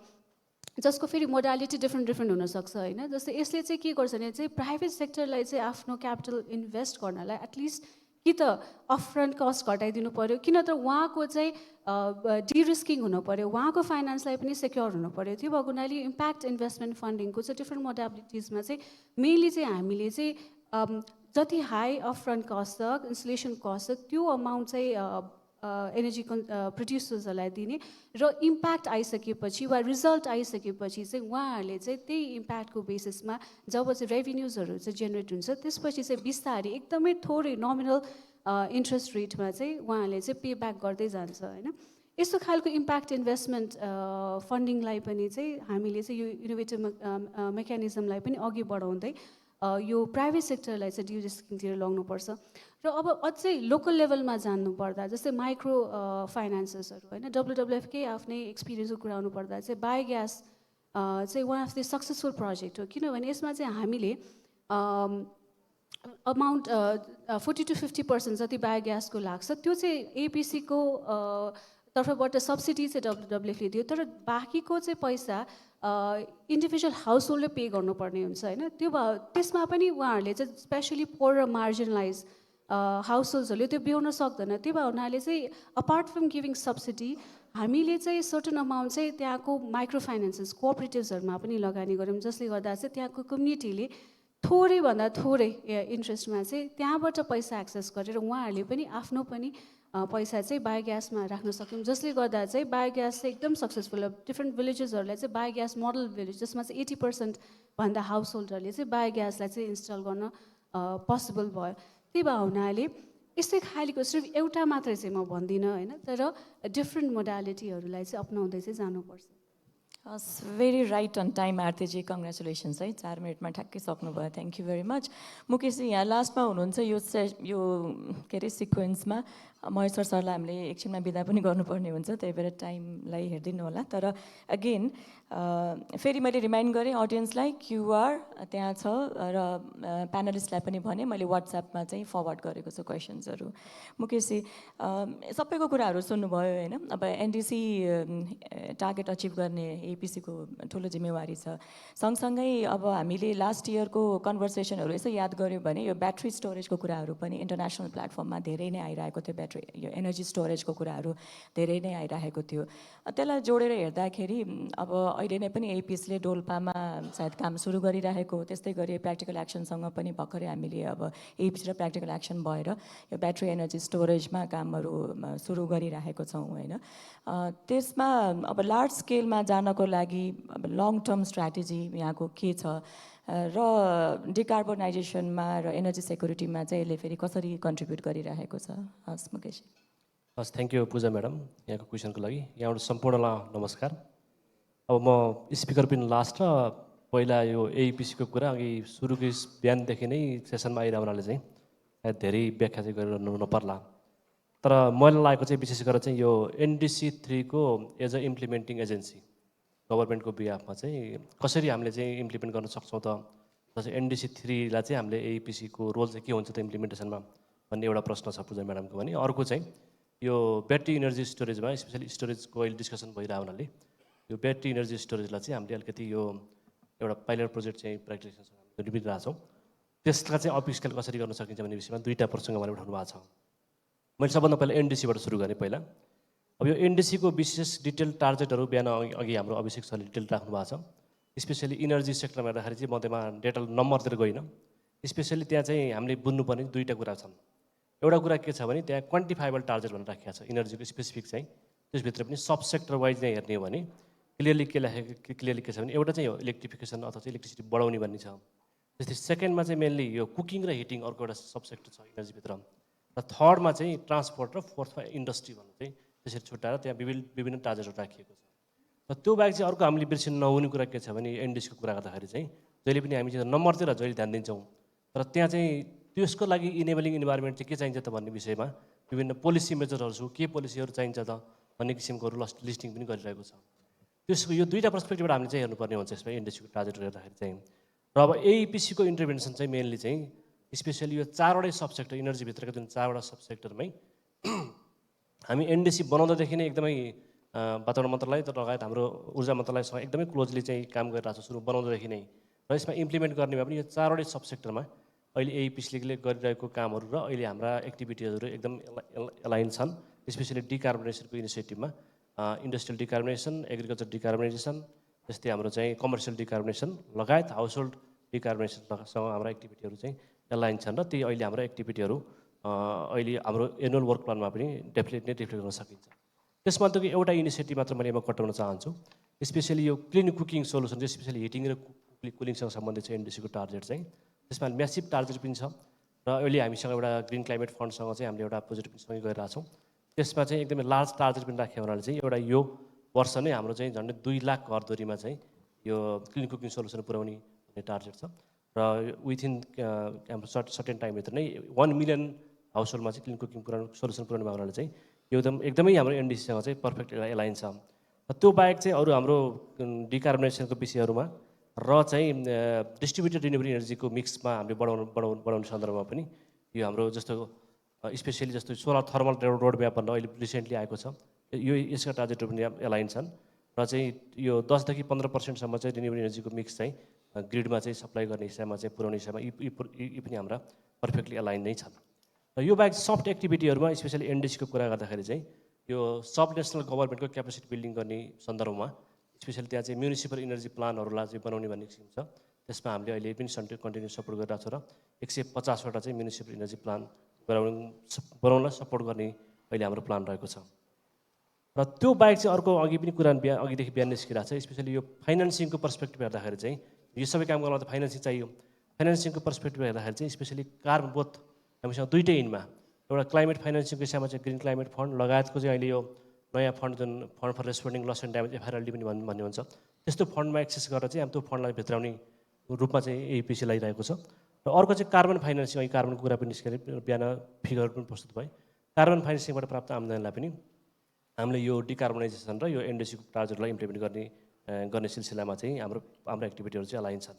जसको फेरि मोडालिटी डिफ्रेन्ट हुनसक्छ होइन। जस्तै यसले चाहिँ के गर्छ भने चाहिँ प्राइभेट सेक्टरलाई चाहिँ आफ्नो क्यापिटल इन्भेस्ट गर्नलाई एटलिस्ट कि त अपफ्रन्ट कस्ट घटाइदिनु पऱ्यो, कि नत्र उहाँको चाहिँ डिरिस्किङ हुनु पऱ्यो, उहाँको फाइनेन्सलाई पनि सेक्योर हुनु पऱ्यो। त्यो भएको हुनाले इम्प्याक्ट इन्भेस्टमेन्ट फन्डिङको चाहिँ डिफ्रेन्ट मोडालिटिजमा चाहिँ मेनली चाहिँ हामीले चाहिँ जति हाई अपफ्रन्ट कस्ट छ, इन्स्टलेसन कस्ट छ, त्यो अमाउन्ट चाहिँ एनर्जी प्रड्युसर्सहरूलाई दिने र इम्प्याक्ट आइसकेपछि वा रिजल्ट आइसकेपछि चाहिँ उहाँहरूले चाहिँ त्यही इम्प्याक्टको बेसिसमा जब चाहिँ रेभिन्युजहरू चाहिँ जेनेरेट हुन्छ त्यसपछि चाहिँ बिस्तारै एकदमै थोरै नोमिनल इन्ट्रेस्ट रेटमा चाहिँ उहाँहरूले चाहिँ पे ब्याक गर्दै जान्छ होइन। यस्तो खालको इम्प्याक्ट इन्भेस्टमेन्ट फन्डिङलाई पनि चाहिँ हामीले चाहिँ यो इनोभेटिभ मेकानिजमलाई पनि अघि बढाउँदै यो प्राइभेट सेक्टरलाई चाहिँ डिरिस्किङतिर लग्नुपर्छ। र अब अझै लोकल लेभलमा जान्नुपर्दा जस्तै माइक्रो फाइनेन्सेसहरू होइन, WWFकै आफ्नै एक्सपिरियन्सको कुरा आउनुपर्दा चाहिँ बायोग्यास चाहिँ one of the successful project हो, किनभने यसमा चाहिँ हामीले अमाउन्ट 40-50% जति बायोग्यासको लाग्छ, त्यो चाहिँ एपिसीको तर्फबाट सब्सिडी चाहिँ WWFले दियो, तर बाँकीको चाहिँ पैसा इन्डिभिजुअल हाउस होल्डले पे गर्नुपर्ने हुन्छ होइन। त्यो त्यसमा पनि उहाँहरूले चाहिँ स्पेसली पोर र मार्जिनलाइज हाउस होल्ड्सहरूले त्यो बेहोर्न सक्दैन। त्यो भए हुनाले चाहिँ अपार्ट फ्रम गिभिङ सब्सिडी हामीले चाहिँ सर्टन अमाउन्ट चाहिँ त्यहाँको माइक्रो फाइनेन्सेस कोअपरेटिभ्सहरूमा पनि लगानी गऱ्यौँ, जसले गर्दा चाहिँ त्यहाँको कम्युनिटीले थोरैभन्दा थोरै इन्ट्रेस्टमा चाहिँ त्यहाँबाट पैसा एक्सेस गरेर उहाँहरूले पनि आफ्नो पनि पैसा चाहिँ बायोग्यासमा राख्न सक्यौँ, जसले गर्दा चाहिँ बायोग्यास चाहिँ एकदम सक्सेसफुल हो। डिफ्रेन्ट भिलेजेसहरूलाई चाहिँ बायोग्यास मोडल भिलेज जसमा चाहिँ 80% भन्दा हाउस होल्डरले चाहिँ बायोग्यासलाई चाहिँ इन्स्टल गर्न पोसिबल भयो। त्यही भए हुनाले यस्तै खालको सिर्फ एउटा मात्रै चाहिँ म भन्दिनँ होइन, तर डिफ्रेन्ट मोडालिटीहरूलाई चाहिँ अपनाउँदै चाहिँ जानुपर्छ। Very right on time Aartiji, congratulations है, 4 मिनटमा ठ्याक्कै सक्नुभयो, thank you very much. Mukeshji यहाँ लास्टमा हुनुहुन्छ यो के अरे सिक्वेन्समा। महेश्वर सरलाई हामीले एकछिनमा बिदा पनि गर्नुपर्ने हुन्छ, त्यही भएर टाइमलाई हेरिदिनु होला। तर अगेन फेरि मैले रिमाइन्ड गरेँ अडियन्सलाई, क्युआर त्यहाँ छ र प्यानलिस्टलाई पनि भने मैले वाट्सएपमा चाहिँ फरवर्ड गरेको छु क्वेसन्सहरू। मुकेशजी सबैको कुराहरू सुन्नुभयो होइन। अब एनडिसी टार्गेट अचिभ गर्ने एपिसीको ठुलो जिम्मेवारी छ। सँगसँगै अब हामीले लास्ट इयरको कन्भर्सेसनहरू यसो याद गऱ्यौँ भने यो ब्याट्री स्टोरेजको कुराहरू पनि इन्टरनेसनल प्लेटफर्ममा धेरै नै आइरहेको थियो। ब्याट्री यो एनर्जी स्टोरेजको कुराहरू धेरै नै आइरहेको थियो। त्यसलाई जोडेर हेर्दाखेरि अब अहिले नै पनि एपिसीले डोल्पामा सायद काम सुरु गरिरहेको, त्यस्तै गरी प्र्याक्टिकल एक्सनसँग पनि भर्खरै हामीले अब एपिसी र प्र्याक्टिकल एक्सन भएर यो ब्याट्री एनर्जी स्टोरेजमा कामहरू सुरु गरिरहेको छौँ होइन। त्यसमा अब लार्ज स्केलमा जानको लागि अब लङ टर्म स्ट्राटेजी यहाँको के छ र डिकार्बोनाइजेसनमा र एनर्जी सेक्युरिटीमा चाहिँ यसले फेरि कसरी कन्ट्रिब्युट गरिरहेको छ? हस् मुकेश। हस्, थ्याङ्क यू पूजा म्याडम यहाँको क्वेसनको लागि। यहाँबाट सम्पूर्णलाई नमस्कार। अब म स्पिकर पनि लास्ट र पहिला यो एइपिसीको कुरा अघि सुरुकै बिहानदेखि नै सेसनमा आइरह हुनाले चाहिँ धेरै व्याख्या चाहिँ गरेर नपर्ला, तर मैले लागेको चाहिँ विशेष गरेर चाहिँ यो NDC-3 को एज अ इम्प्लिमेन्टिङ एजेन्सी गभर्मेन्टको बिहाफमा चाहिँ कसरी हामीले चाहिँ इम्प्लिमेन्ट गर्न सक्छौँ त, जस्तै NDC-3 लाई चाहिँ हामीले एइपिसीको रोल चाहिँ के हुन्छ त इम्प्लिमेन्टेसनमा भन्ने एउटा प्रश्न छ पूजा म्याडमको भने। अर्को चाहिँ यो ब्याट्री इनर्जी स्टोरेजमा स्पेसली स्टोरेजको अहिले डिस्कसन भइरहेको हुनाले यो ब्याट्री इनर्जी स्टोरेजलाई चाहिँ हामीले अलिकति यो एउटा पाइलट प्रोजेक्ट चाहिँ प्र्याक्टिससँग लिइरहेको छौँ। त्यसलाई चाहिँ अप स्केल कसरी गर्न सकिन्छ भन्ने विषयमा दुईवटा प्रसङ्ग उहाँले उठाउनु भएको छ। मैले सबभन्दा पहिला NDC-बाट सुरु गरेँ पहिला। अब यो NDC-को विशेष डिटेल टार्गेटहरू बिहान अघि हाम्रो अभिषेक सरले डिटेल राख्नु भएको छ। स्पेसली इनर्जी सेक्टरमा हेर्दाखेरि चाहिँ म त्यसमा डेटा नम्बरतिर गइनँ। स्पेसली त्यहाँ चाहिँ हामीले बुझ्नुपर्ने दुईवटा कुरा छन्। एउटा कुरा के छ भने त्यहाँ क्वान्टिफाइबल टार्गेट भनेर राखिएको छ इनर्जीको स्पेसिफिक चाहिँ त्यसभित्र पनि सब सेक्टर वाइज नै हेर्ने हो भने क्लियरली के छ भने एउटा चाहिँ हो इलेक्ट्रिफिकेसन अथवा चाहिँ इलेक्ट्रिसिटी बढाउने भन्ने छ। त्यस्तै सेकेन्डमा चाहिँ मेनली यो कुकिङ र हिटिङ अर्को एउटा सब सेक्टर छ इनर्जीभित्र, र थर्डमा चाहिँ ट्रान्सपोर्ट र फोर्थमा इन्डस्ट्री भन्नु चाहिँ त्यसरी छुट्याएर त्यहाँ विभिन्न टार्गेटहरू राखिएको छ। र त्यो बाहेक चाहिँ अर्को हामीले बिर्सिनु नहुने कुरा के छ भने एनडिसीको कुरा गर्दाखेरि चाहिँ जहिले पनि हामी चाहिँ नम्बरतिर जहिले ध्यान दिन्छौँ, तर त्यहाँ चाहिँ त्यसको लागि इनेबलिङ इन्भाइरोमेन्ट चाहिँ के चाहिन्छ त भन्ने विषयमा विभिन्न पोलिसी मेजरहरू छु के पोलिसीहरू चाहिन्छ त भन्ने किसिमकोहरू लिस्टिङ पनि गरिरहेको छ। त्यसको यो दुईवटा पर्सपेक्टिभबाट हामीले चाहिँ हेर्नुपर्ने हुन्छ यसमा एनडिसीको टार्गेट हेर्दाखेरि चाहिँ। र अब एइपिसीको इन्टरभेन्सन चाहिँ मेनली चाहिँ स्पेसली यो चारवटै सबसेक्टर इनर्जीभित्रको जुन चारवटा सबसेक्टरमै हामी एनडिसी बनाउँदादेखि नै एकदमै वातावरण मन्त्रालय लगायत हाम्रो ऊर्जा मन्त्रालयसँग एकदमै क्लोजली चाहिँ काम गरिरहेको छ सुरु बनाउँदादेखि नै। र यसमा इम्प्लिमेन्ट गर्नेमा पनि यो चारवटै सबसेक्टरमा अहिले एइपिसीले गरिरहेको कामहरू र अहिले हाम्रा एक्टिभिटिजहरू एकदम एलाइन छन्। स्पेसली डिकार्बोनेसनको इनिसिएटिभमा इन्डस्ट्रियल डिकार्बोनेसन, एग्रिकल्चर डिकार्बोनाइजेसन, जस्तै हाम्रो चाहिँ कमर्सियल डिकार्बोनेसन लगायत हाउसहोल्ड डिकार्बोनेसनसँग हाम्रा एक्टिभिटीहरू चाहिँ एलाइन छन्। र त्यही अहिले हाम्रो एक्टिभिटीहरू अहिले हाम्रो एनुअल वर्क प्लानमा पनि डेफिनेटली रिफ्लेक्ट गर्न सकिन्छ। त्यसमध्येको एउटा इनिसिएटिभ मात्र मैले म कटाउन चाहन्छु, स्पेसली यो क्लिन कुकिङ सोल्युसन चाहिँ स्पेसली हिटिङ र कुलिङसँग सम्बन्धित छ एनडिसीको टार्गेट चाहिँ। त्यसमा म्यासिभ टार्गेट पनि छ र अहिले हामीसँग एउटा ग्रिन क्लाइमेट फन्डसँग चाहिँ हामीले एउटा प्रोजेक्ट पनि सँगै गरिरहेछौँ। त्यसमा चाहिँ एकदमै लार्ज टार्गेट पनि राख्यो हुनाले चाहिँ एउटा यो वर्ष नै हाम्रो चाहिँ झन्डै 2 लाख घरधुरीमा चाहिँ यो क्लिन कुकिङ सोल्युसन पुर्याउने भन्ने टार्गेट छ। र विथिन हाम्रो सर्टेन टाइमभित्र नै 1 मिलियन हाउसहोल्डमा चाहिँ क्लिन कुकिङ सोल्युसन पुर्याउने हुनाले चाहिँ यो एकदमै हाम्रो एनडिसीसँग चाहिँ पर्फेक्ट एलाइन छ। र त्यो बाहेक चाहिँ अरू हाम्रो डिकार्बोनेसनको विषयहरूमा र चाहिँ डिस्ट्रिब्युटेड रिन्युएबल एनर्जीको मिक्समा हामीले बढाउने सन्दर्भमा पनि यो हाम्रो जस्तो स्पेसली जस्तो सोलर थर्मल रोड म्याप भनेर अहिले रिसेन्टली आएको छ, यो यसका टार्गेटहरू पनि एलाइन छन्। र चाहिँ यो 10 देखि 15% चाहिँ रिन्युएबल एनर्जीको मिक्स चाहिँ ग्रिडमा चाहिँ सप्लाई गर्ने हिसाबमा चाहिँ पुर्याउने हिसाबमा यी पनि हाम्रा पर्फेक्टली एलाइन नै छन्। र यो बाहेक सफ्ट एक्टिभिटीहरूमा स्पेसली एनडिसीको कुरा गर्दाखेरि चाहिँ यो सब नेसनल गभर्मेन्टको क्यापेसिटी बिल्डिङ गर्ने सन्दर्भमा स्पेसली त्यहाँ चाहिँ म्युनिसिपल इनर्जी प्लानहरूलाई चाहिँ बनाउने भन्ने किसिम छ। त्यसमा हामीले अहिले पनि कन्टिन्यू सपोर्ट गरिरहेको छ र 150वटा चाहिँ म्युनिसिपल इनर्जी प्लान बनाउनलाई सपोर्ट गर्ने अहिले हाम्रो प्लान रहेको छ। र त्यो बाहेक चाहिँ अर्को अघि पनि कुरा अघिदेखि बिहान निस्किरहेको छ, स्पेसली यो फाइनेन्सिङको पर्सपेक्टिभ हेर्दाखेरि चाहिँ यो सबै काम गर्दा त फाइनेन्सिङ चाहियो। फाइनेन्सिङको पर्सपेक्टिभ हेर्दाखेरि चाहिँ स्पेसली कार्बन बोथ हामीसँग दुईटै इनमा एउटा क्लाइमेट फाइनेन्सिङको हिसाबमा चाहिँ ग्रिन क्लाइमेट फन्ड लगायतको चाहिँ अहिले यो नयाँ फन्ड जुन fund for responding loss and damage FRLD पनि भन्ने हुन्छ, त्यस्तो फन्डमा एक्सेस गरेर चाहिँ त्यो फन्डलाई भित्राउने रूपमा चाहिँ एइपिसी लगाइरहेको छ। र अर्को चाहिँ कार्बन फाइनेन्सिङ, अहिले कार्बनको कुरा पनि निस्केर बिहान फिगर पनि प्रस्तुत भयो। कार्बन फाइनेन्सिङबाट प्राप्त आम्दानीलाई पनि हामीले यो डिकार्बोनाइजेसन र यो एनडिसीको टार्गेटलाई इम्प्लिमेन्ट गर्ने सिलसिलामा चाहिँ हाम्रो एक्टिभिटीहरू चाहिँ एलाइन छन्।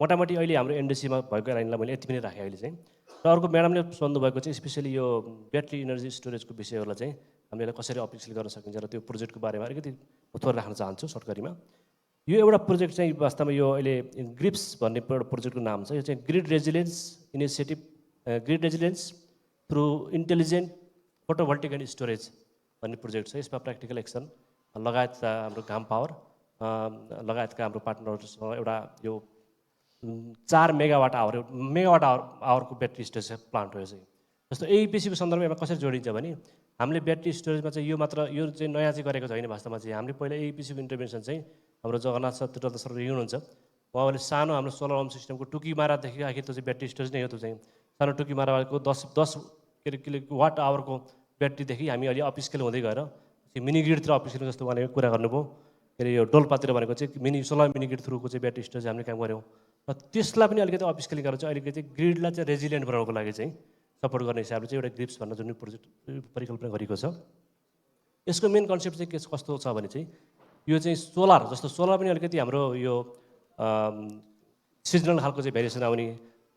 मोटामोटी अहिले हाम्रो एनडिसीमा भएको एलाइनलाई मैले यति पनि राखेँ अहिले चाहिँ। र अर्को म्याडमले सोध्नुभएको चाहिँ स्पेसली यो ब्याट्री इनर्जी स्टोरेजको विषयहरूलाई चाहिँ हामीले कसरी अप्लिकेसन गर्न सकिन्छ र त्यो प्रोजेक्टको बारेमा अलिकति थोरै राख्न चाहन्छु सर्टकरीमा। यो एउटा प्रोजेक्ट चाहिँ वास्तवमा यो अहिले ग्रिप्स भन्ने एउटा प्रोजेक्टको नाम छ। यो चाहिँ grid resilience initiative, grid resilience through intelligent photovoltaic and storage भन्ने प्रोजेक्ट छ। यसमा प्र्याक्टिकल एक्सन लगायत हाम्रो घाम पावर लगायतका हाम्रो पार्टनरहरूसँग एउटा यो 4 मेगावाट आवरको ब्याट्री स्टोरेज प्लान्ट हो। यो चाहिँ जस्तो एइपिसीको सन्दर्भमा कसरी जोडिन्छ भने हामीले ब्याट्री स्टोरेजमा चाहिँ यो मात्र यो चाहिँ नयाँ चाहिँ गरेको छैन। वास्तवमा चाहिँ हामीले पहिला एइपिसीको इन्टरभेन्सन चाहिँ हाम्रो जगन्नाथ तीर्थ सर हुनुहुन्छ, उहाँले सानो हाम्रो सोलर होम सिस्टमको टुकी मारादेखि आखिर त्यो चाहिँ ब्याट्री स्टोरेज नै हो। त्यो चाहिँ सानो टुकी माराको 10 किलोवाट आवरको ब्याट्रीदेखि हामी अहिले अपस्केल हुँदै गएर मिनी ग्रिडतिर अपस्केल जस्तो उहाँले कुरा गर्नुभयो। के अरे यो डोल्पातिर भनेको चाहिँ सोलर मिनी ग्रिड थ्रुको चाहिँ ब्याट्री स्टोरेज हामीले काम गऱ्यौँ। र त्यसलाई पनि अलिकति अपस्केलिङ गरेर चाहिँ अलिकति ग्रिडलाई चाहिँ रेजिलियन्ट बनाउनको लागि चाहिँ सपोर्ट गर्ने हिसाबले चाहिँ एउटा ग्रिप्स भन्ने जुन प्रोजेक्ट परिकल्पना गरेको छ। यसको मेन कन्सेप्ट चाहिँ कस्तो छ भने चाहिँ यो चाहिँ सोलर जस्तो सोलर पनि अलिकति हाम्रो यो सिजनल खालको चाहिँ भेरिएसन आउने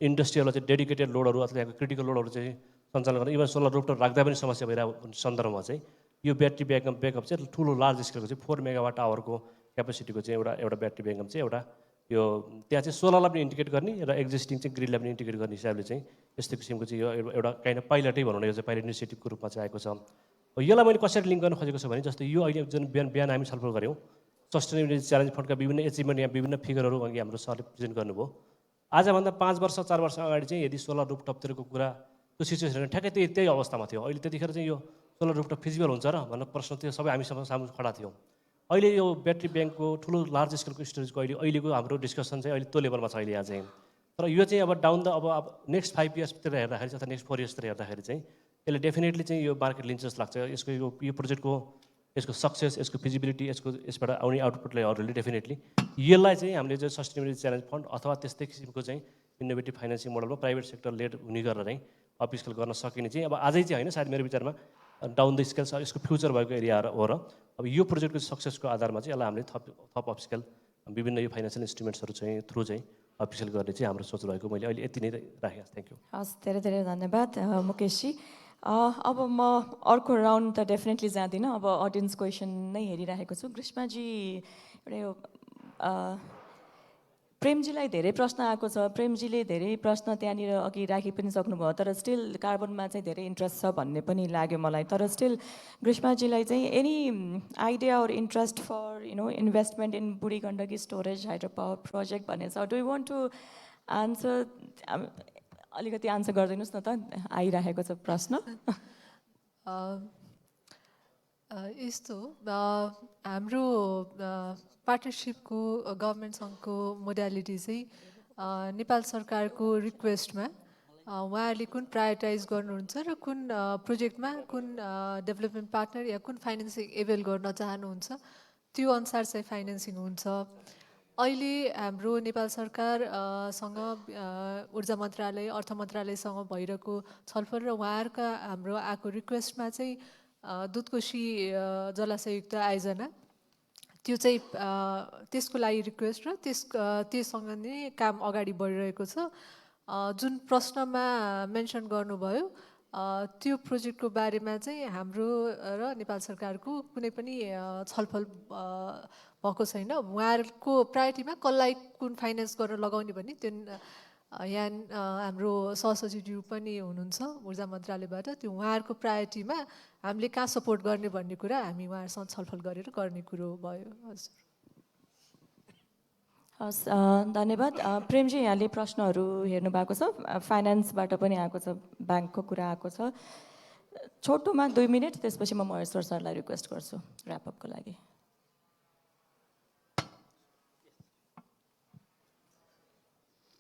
इन्डस्ट्रीहरूलाई चाहिँ डेडिकेटेड लोडहरू अथवा यहाँको क्रिटिकल लोडहरू चाहिँ सञ्चालन गर्ने इभन सोलर रुफटप राख्दा पनि समस्या भइरहेको सन्दर्भमा चाहिँ यो ब्याट्री ब्याकअप चाहिँ ठुलो लार्ज स्केलको चाहिँ 4 मेगावाट आवरको क्यापेसिटीको चाहिँ एउटा ब्याट्री ब्याकअप चाहिँ एउटा यो त्यहाँ चाहिँ सोलरलाई पनि इन्टिग्रेट गर्ने र एक्जिस्टिङ चाहिँ ग्रिडलाई पनि इन्टिग्रेट गर्ने हिसाबले चाहिँ यस्तो किसिमको चाहिँ यो एउटा काइन्ड अफ पाइलटै भनौँ न, यो चाहिँ पाइलट इनिसिएटिभको रूपमा चाहिँ आएको छ। यसलाई मैले कसरी लिङ्क गर्न खोजेको छु भने जस्तो यो अहिले जुन बिहान हामी छलफल गऱ्यौँ सस्टेनेबिलिटी च्यालेन्ज फन्डका विभिन्न एचिभमेन्ट या विभिन्न फिगरहरू अघि हाम्रो सरले प्रेजेन्ट गर्नुभयो। आजभन्दा 5 वर्ष 4 वर्ष अगाडि चाहिँ यदि सोलर रुफटपतिरको कुरा त्यो सिचुएसन ठ्याक्कै त्यही अवस्थामा थियो। अहिले त्यतिखेर चाहिँ यो सोलर रुफटप फिजिबल हुन्छ र भन्ने प्रश्न त्यो सबै हामी सामु खडा थियौँ। अहिले यो ब्याट्री ब्याङ्कको ठुलो लार्ज स्केलको स्टोरेजको अहिलेको हाम्रो डिस्कसन चाहिँ अहिले त्यो लेभलमा छ अहिले यहाँ चाहिँ। तर यो चाहिँ अब डाउन द अब नेक्स्ट 5 इयर्सतिर हेर्दाखेरि अथवा नेक्स्ट 4 इयर्सतिर हेर्दाखेरि चाहिँ यसले डेफिनेटली चाहिँ यो मार्केट लिन्छ जस्तो लाग्छ। यसको यो प्रोजेक्टको यसको सक्सेस, यसको फिजिबिलिटी, यसबाट आउने आउटपुटलाई डेफिनेटली यसलाई चाहिँ हामीले चाहिँ सस्टेनेबिलिटी च्यालेन्ज फन्ड अथवा त्यस्तै किसिमको चाहिँ इनोभेटिभ फाइनेन्सिङ मोडलमा प्राइभेट सेक्टर लेड हुने गरेर चाहिँ अप स्केल गर्न सकिने चाहिँ अब आजै चाहिँ होइन, सायद मेरो विचारमा डाउन द स्केल यसको फ्युचर भएको एरिया हो र अब यो प्रोजेक्टको सक्सेसको आधारमा चाहिँ यसलाई हामीले थप अप स्केल विभिन्न यो फाइनेन्सियल इन्स्ट्रुमेन्ट्सहरू चाहिँ थ्रु चाहिँ अप स्केल गर्ने चाहिँ हाम्रो सोच रहेको मैले अहिले यति नै राखेँ। Thank you. हस्, धेरै धेरै धन्यवाद मुकेशजी। अब म अर्को राउन्ड त डेफिनेटली जाँदिनँ, अब अडियन्स क्वेसन नै हेरिरहेको छु। ग्रीष्माजी, एउटा यो प्रेमजीलाई धेरै प्रश्न आएको छ। प्रेमजीले धेरै प्रश्न त्यहाँनिर अघि राखि पनि सक्नुभयो, तर स्टिल कार्बनमा चाहिँ धेरै इन्ट्रेस्ट छ भन्ने पनि लाग्यो मलाई। तर स्टिल ग्रीष्माजीलाई चाहिँ any idea or interest for investment in Budhi Gandaki storage hydro power project भन्ने छ। Do you want to answer? अलिकति आन्सर गरिदिनुहोस् न त, आइरहेको छ प्रश्न। यस्तो हाम्रो पार्टनरसिपको गभर्मेन्टसँगको मोडालिटी चाहिँ नेपाल सरकारको रिक्वेस्टमा उहाँहरूले कुन प्रायोरिटाइज गर्नुहुन्छ र कुन प्रोजेक्टमा कुन डेभलपमेन्ट पार्टनर या कुन फाइनेन्सिङ एभेल गर्न चाहनुहुन्छ त्यो अनुसार चाहिँ फाइनेन्सिङ हुन्छ। अहिले हाम्रो नेपाल सरकारसँग ऊर्जा मन्त्रालय, अर्थ मन्त्रालयसँग भइरहेको छलफल र उहाँहरूका हाम्रो आएको रिक्वेस्टमा चाहिँ दुधकोशी जलाशययुक्त आयोजना त्यो चाहिँ त्यसको लागि रिक्वेस्ट र त्यससँग नै काम अगाडि बढिरहेको छ। जुन प्रश्नमा मेन्सन गर्नुभयो त्यो प्रोजेक्टको बारेमा चाहिँ हाम्रो र नेपाल सरकारको कुनै पनि छलफल भएको छैन। उहाँहरूको प्रायोरिटीमा कसलाई कुन फाइनेन्स गरेर लगाउने भन्ने त्यो यहाँ हाम्रो सहसचिवज्यू पनि हुनुहुन्छ ऊर्जा मन्त्रालयबाट, त्यो उहाँहरूको प्रायोरिटीमा हामीले कहाँ सपोर्ट गर्ने भन्ने कुरा हामी उहाँहरूसँग छलफल गरेर गर्ने कुरो भयो। हजुर, हस्, धन्यवाद। प्रेमजी, यहाँले प्रश्नहरू हेर्नु भएको छ, फाइनेन्सबाट पनि आएको छ, ब्याङ्कको कुरा आएको छ। छोटोमा 2 मिनट, त्यसपछि म महेश्वर सरलाई रिक्वेस्ट गर्छु ऱ्यापअपको लागि।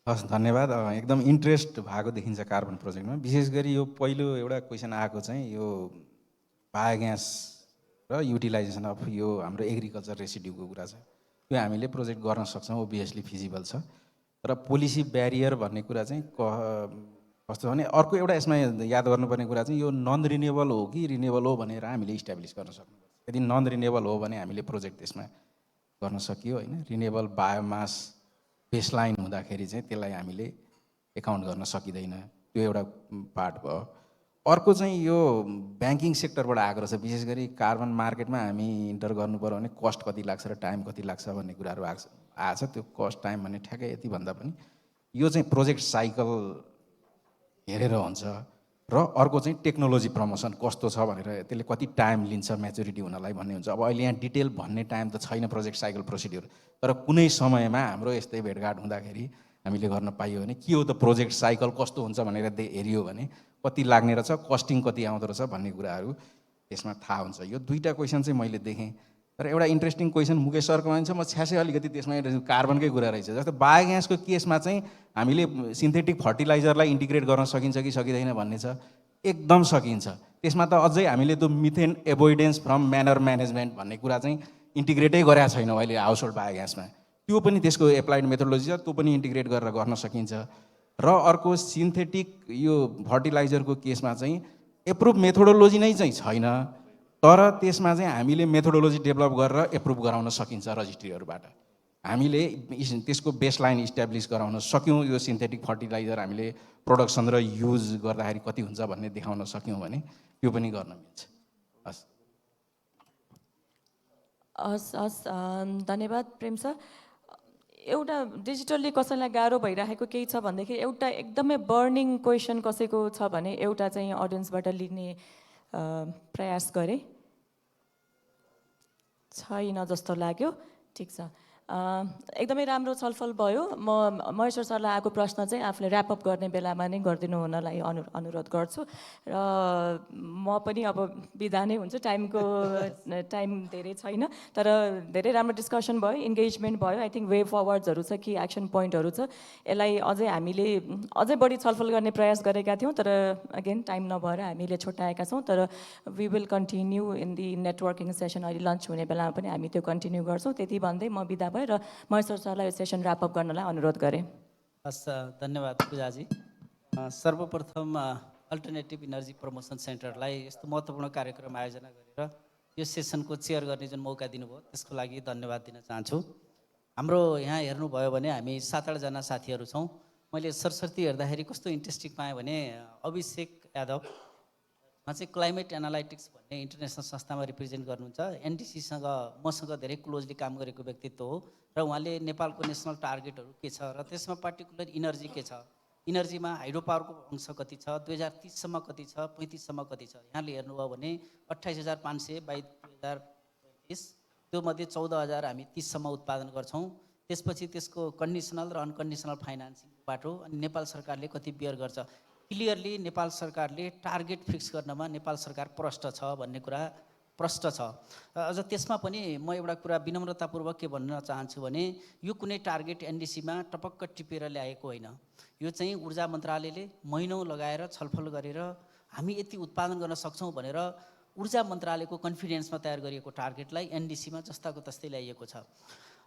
हस्, धन्यवाद। एकदम इन्ट्रेस्ट भएको देखिन्छ कार्बन प्रोजेक्टमा। विशेष गरी यो पहिलो एउटा क्वेसन आएको चाहिँ यो बायोग्यास र युटिलाइजेसन अफ यो हाम्रो एग्रिकल्चर रेसिड्यूको कुरा छ। यो हामीले प्रोजेक्ट गर्न सक्छौँ, ओभियसली फिजिबल छ। तर पोलिसी ब्यारियर भन्ने कुरा चाहिँ कस्तो भने अर्को एउटा यसमा याद गर्नुपर्ने कुरा चाहिँ यो नन रिन्युएबल हो कि रिन्युएबल हो भनेर हामीले इस्टाब्लिस गर्न सक्नुपर्छ। यदि नन रिन्युएबल हो भने हामीले प्रोजेक्ट त्यसमा गर्न सकियो होइन। रिन्युएबल बायोमास बेसलाइन हुँदाखेरि चाहिँ त्यसलाई हामीले एकाउन्ट गर्न सकिँदैन, त्यो एउटा पार्ट भयो। अर्को चाहिँ यो ब्याङ्किङ सेक्टरबाट आएको रहेछ। विशेष गरी कार्बन मार्केटमा हामी इन्टर गर्नु पऱ्यो भने कस्ट कति लाग्छ र टाइम कति लाग्छ भन्ने कुराहरू आएछ। त्यो कस्ट टाइम भन्ने ठ्याक्कै यति भन्दा पनि यो चाहिँ प्रोजेक्ट साइकल हेरेर हुन्छ। र अर्को चाहिँ टेक्नोलोजी प्रमोसन कस्तो छ भनेर त्यसले कति टाइम लिन्छ म्याच्युरिटी हुनलाई भन्ने हुन्छ। अब अहिले यहाँ डिटेल भन्ने टाइम त छैन प्रोजेक्ट साइकल प्रोसिड्युर, तर कुनै समयमा हाम्रो यस्तै भेटघाट हुँदाखेरि हामीले गर्न पाइयो भने के हो त प्रोजेक्ट साइकल कस्तो हुन्छ भनेर हेरियो भने कति लाग्ने रहेछ, कस्टिङ कति आउँदो रहेछ भन्ने कुराहरू त्यसमा थाहा हुन्छ। यो 2टा क्वेसन चाहिँ मैले देखेँ। तर एउटा इन्ट्रेस्टिङ क्वेसन मुकेश सरको भन्छ, म छ्यासै अलिकति त्यसमा कार्बनकै कुरा रहेछ। जस्तो बायोग्यासको केसमा चाहिँ हामीले सिन्थेटिक फर्टिलाइजरलाई इन्टिग्रेट गर्न सकिन्छ कि सकिँदैन भन्ने छ। एकदम सकिन्छ। त्यसमा त अझै हामीले त्यो मिथेन एभोइडेन्स फ्रम म्यानर म्यानेजमेन्ट भन्ने कुरा चाहिँ इन्टिग्रेटै गरेका छैनौँ अहिले हाउस होल्ड बायोग्यासमा। त्यो पनि त्यसको एप्लाइड मेथोडोलोजी छ, त्यो पनि इन्टिग्रेट गरेर गर्न सकिन्छ। र अर्को सिन्थेटिक यो फर्टिलाइजरको केसमा चाहिँ एप्रुभ मेथोडोलोजी नै चाहिँ छैन, तर त्यसमा चाहिँ हामीले मेथोडोलोजी डेभलप गरेर एप्रुभ गराउन सकिन्छ रजिस्ट्रीहरूबाट। हामीले त्यसको बेसलाइन इस्टाब्लिस गराउन सक्यौँ। यो सिन्थेटिक फर्टिलाइजर हामीले प्रोडक्सन र युज गर्दाखेरि कति हुन्छ भन्ने देखाउन सक्यौँ भने त्यो पनि गर्न मिल्छ। हस्, हस् हस्, धन्यवाद प्रेम सर। एउटा डिजिटल्ली कसैलाई गाह्रो भइरहेको केही छ भनेदेखि एउटा एकदमै बर्निङ क्वेसन कसैको छ भने एउटा चाहिँ अडियन्सबाट लिने प्रयास गरेँ। छैन जस्तो लाग्यो। ठिक छ, एकदमै राम्रो छलफल भयो। म महेश्वर सरलाई आएको प्रश्न चाहिँ आफूले ऱ्यापअप गर्ने बेलामा नै गरिदिनु हुनलाई अनुरोध गर्छु र म पनि अब बिदा नै हुन्छ, टाइम धेरै छैन, तर धेरै राम्रो डिस्कसन भयो, इन्गेजमेन्ट भयो। आई थिङ्क वे फरवर्ड्सहरू छ कि एक्सन पोइन्टहरू छ, यसलाई हामीले अझै बढी छलफल गर्ने प्रयास गरेका थियौँ, तर अगेन टाइम नभएर हामीले छुट्याएका छौँ। तर we will continue in the networking session, अहिले लन्च हुने बेलामा पनि हामी त्यो कन्टिन्यू गर्छौँ। त्यति भन्दै म बिदा भएँ र महेश्वर सरलाई यो सेसन ऱ्यापअप गर्नलाई अनुरोध गरेँ। हस्, धन्यवाद पूजाजी। सर्वप्रथम अल्टरनेटिभ इनर्जी प्रमोसन सेन्टरलाई यस्तो महत्त्वपूर्ण कार्यक्रम आयोजना गरेर यो सेसनको चेयर गर्ने जुन मौका दिनुभयो त्यसको लागि धन्यवाद दिन चाहन्छु। हाम्रो यहाँ हेर्नुभयो भने हामी 7-8 जना साथीहरू छौँ। मैले सरस्वती हेर्दाखेरि कस्तो इन्ट्रेस्टिङ पाएँ भने अभिषेक यादव उहाँ चाहिँ क्लाइमेट एनालाइटिक्स भन्ने इन्टरनेसनल संस्थामा रिप्रेजेन्ट गर्नुहुन्छ। एनडिसीसँग मसँग धेरै क्लोजली काम गरेको व्यक्तित्व हो र उहाँले नेपालको नेसनल टार्गेटहरू के छ र त्यसमा पार्टिकुलर इनर्जी के छ, इनर्जीमा हाइड्रो पावरको अंश कति छ, 2030सम्म कति छ, 35सम्म कति छ। यहाँले हेर्नुभयो भने 28,500 बाई 2035, त्योमध्ये 14,000 हामी 30सम्म उत्पादन गर्छौँ। त्यसपछि त्यसको कन्डिसनल र अनकन्डिसनल फाइनेन्सिङ बाटो अनि नेपाल सरकारले कति बियर गर्छ। क्लियरली नेपाल सरकारले टार्गेट फिक्स गर्नमा नेपाल सरकार प्रष्ट छ भन्ने कुरा प्रष्ट छ। अझ त्यसमा पनि म एउटा कुरा विनम्रतापूर्वक के भन्न चाहन्छु भने यो कुनै टार्गेट एनडिसीमा टपक्क टिपेर ल्याएको होइन। यो चाहिँ ऊर्जा मन्त्रालयले महिनौँ लगाएर छलफल गरेर हामी यति उत्पादन गर्न सक्छौँ भनेर ऊर्जा मन्त्रालयको कन्फिडेन्समा तयार गरिएको टार्गेटलाई एनडिसीमा जस्ताको तस्तै ल्याइएको छ।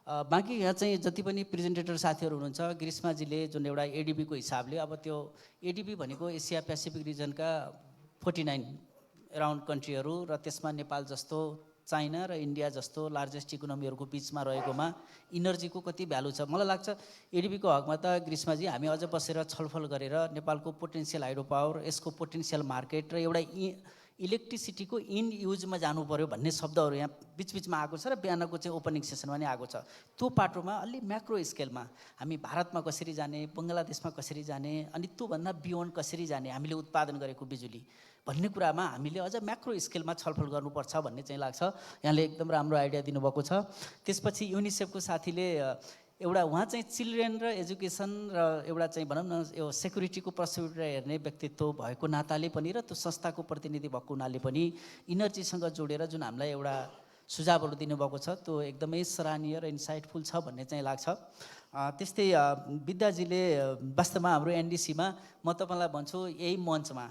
बाँकी यहाँ चाहिँ जति पनि प्रेजेन्टेटर साथीहरू हुनुहुन्छ, ग्रीष्माजीले जुन एउटा एडिबीको हिसाबले, अब त्यो एडिबी भनेको एसिया पेसिफिक रिजनका 49 अराउन्ड कन्ट्रीहरू र त्यसमा नेपाल जस्तो, चाइना र इन्डिया जस्तो लार्जेस्ट इकोनोमीहरूको बिचमा रहेकोमा इनर्जीको कति भ्यालु छ। मलाई लाग्छ एडिबीको हकमा त ग्रीष्माजी हामी अझ बसेर छलफल गरेर नेपालको पोटेन्सियल हाइड्रो पावर, यसको पोटेन्सियल मार्केट र एउटा इलेक्ट्रिसिटीको इन युजमा जानु पर्यो भन्ने शब्दहरू यहाँ बिचबिचमा आएको छ र बिहानको चाहिँ ओपनिङ सेसनमा पनि आएको छ। त्यो पाटोमा अलि म्याक्रो स्केलमा हामी भारतमा कसरी जाने, बङ्गलादेशमा कसरी जाने, अनि त्योभन्दा बियोन्ड कसरी जाने हामीले उत्पादन गरेको बिजुली भन्ने कुरामा हामीले अझ म्याक्रो स्केलमा छलफल गर्नुपर्छ भन्ने चाहिँ लाग्छ। यहाँले एकदम राम्रो आइडिया दिनुभएको छ। त्यसपछि युनिसेफको साथीले एउटा उहाँ चाहिँ चिल्ड्रेन र एजुकेसन र एउटा चाहिँ भनौँ न यो सेक्युरिटीको पर्सपेक्टिभ हेर्ने व्यक्तित्व भएको नाताले पनि र त्यो संस्थाको प्रतिनिधि भएको हुनाले पनि इनर्जीसँग जोडेर जुन हामीलाई एउटा सुझावहरू दिनुभएको छ त्यो एकदमै सराहनीय र इन्साइटफुल छ भन्ने चाहिँ लाग्छ। त्यस्तै विद्याजीले वास्तवमा हाम्रो एनडिसीमा म तपाईँलाई भन्छु यही मञ्चमा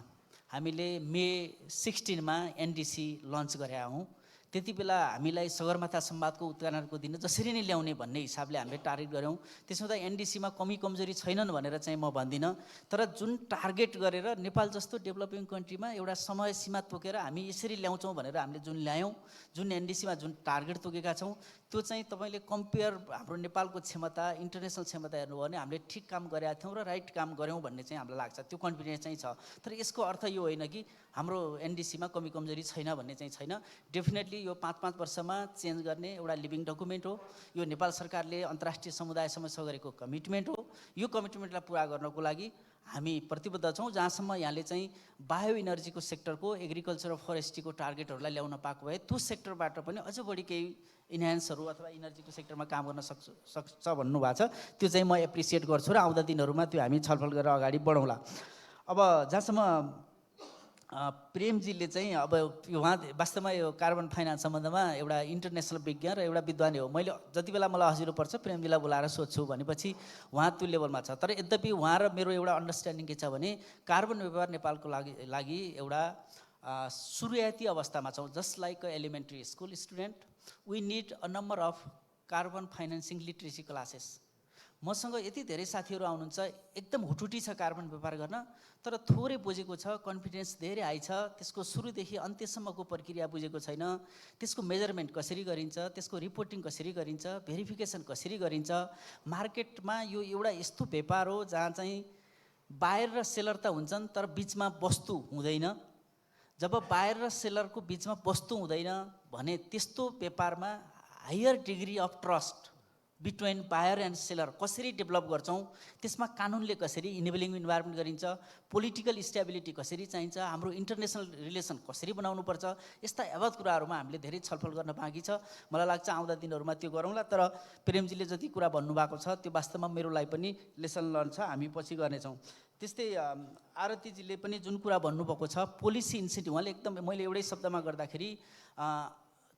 हामीले मे 16मा एनडिसी लन्च गरेका हौँ। त्यति बेला हामीलाई सगरमाथा संवादको उद्घाटनको दिन जसरी नै ल्याउने भन्ने हिसाबले हामीले टार्गेट गऱ्यौँ। त्यसमा त एनडिसीमा कमी कमजोरी छैनन् भनेर चाहिँ म भन्दिनँ, तर जुन टार्गेट गरेर नेपाल जस्तो डेभलपिङ कन्ट्रीमा एउटा समय सीमा तोकेर हामी यसरी ल्याउँछौँ भनेर हामीले जुन ल्यायौँ, जुन एनडिसीमा जुन टार्गेट तोकेका छौँ, त्यो चाहिँ तपाईँले कम्पेयर हाम्रो नेपालको क्षमता, इन्टरनेसनल क्षमता हेर्नुभयो भने हामीले ठिक काम गरेका थियौँ र राइट काम गऱ्यौँ भन्ने चाहिँ हामीलाई लाग्छ। त्यो कन्फिडेन्स चाहिँ छ। तर यसको अर्थ यो होइन कि हाम्रो एनडिसीमा कमी कमजोरी छैन भन्ने चाहिँ छैन। डेफिनेटली यो 5-5 वर्षमा चेन्ज गर्ने एउटा लिभिङ डकुमेन्ट हो। यो नेपाल सरकारले अन्तर्राष्ट्रिय समुदायसँग गरेको कमिटमेन्ट हो। यो कमिटमेन्टलाई पुरा गर्नको लागि हामी प्रतिबद्ध छौँ। जहाँसम्म यहाँले चाहिँ बायो इनर्जीको सेक्टरको, एग्रिकल्चर र फरेस्ट्रीको टार्गेटहरूलाई ल्याउन पाएको भए त्यो सेक्टरबाट पनि अझ बढी केही इन्हान्सहरू अथवा इनर्जीको सेक्टरमा काम गर्न सक्छ भन्नुभएको छ। त्यो चाहिँ म एप्रिसिएट गर्छु र आउँदा दिनहरूमा त्यो हामी छलफल गरेर अगाडि बढौँला। अब जहाँसम्म प्रेमजीले चाहिँ अब उहाँ वास्तवमा यो कार्बन फाइनेन्स सम्बन्धमा एउटा इन्टरनेसनल विज्ञ र एउटा विद्वान हो। मैले जति बेला मलाई हँसिलो पर्छ प्रेमजीलाई बोलाएर सोध्छु भनेपछि उहाँ त्यो लेभलमा छ। तर यद्यपि उहाँ र मेरो एउटा अन्डरस्ट्यान्डिङ के छ भने कार्बन व्यवहार नेपालको लागि एउटा सुरुवाती अवस्थामा छौँ। Just like a elementary school student we need a number of carbon financing literacy classes. मसँग यति धेरै साथीहरू आउनुहुन्छ एकदम हुटुटी छ कार्बन व्यवहार गर्न, तर थोरै बुझेको छ, कन्फिडेन्स धेरै हाई छ, त्यसको सुरुदेखि अन्त्यसम्मको प्रक्रिया बुझेको छैन, त्यसको मेजरमेन्ट कसरी गरिन्छ, त्यसको रिपोर्टिङ कसरी गरिन्छ, भेरिफिकेसन कसरी गरिन्छ। मार्केटमा यो एउटा यस्तो व्यापार हो जहाँ चाहिँ बायर र सेलर त हुन्छन् तर बिचमा वस्तु हुँदैन। जब बायर र सेलरको बिचमा वस्तु हुँदैन भने त्यस्तो व्यापारमा higher degree of trust between buyer and seller कसरी डेभलप गर्छौँ, त्यसमा कानुनले कसरी इनेबलिङ इन्भाइरोमेन्ट गरिन्छ, पोलिटिकल स्टेबिलिटी कसरी चाहिन्छ, हाम्रो इन्टरनेसनल रिलेसन कसरी बनाउनुपर्छ, यस्ता यावत कुराहरूमा हामीले धेरै छलफल गर्न बाँकी छ। मलाई लाग्छ आउँदा दिनहरूमा त्यो गरौँला। तर प्रेमजीले जति कुरा भन्नुभएको छ त्यो वास्तवमा मेरो लागि पनि लेसन लर्न छ, हामी पछि गर्नेछौँ। त्यस्तै आरतीजीले पनि जुन कुरा भन्नुभएको छ पोलिसी इन्सेन्टिभ, उहाँले एकदम मैले एउटै शब्दमा गर्दाखेरि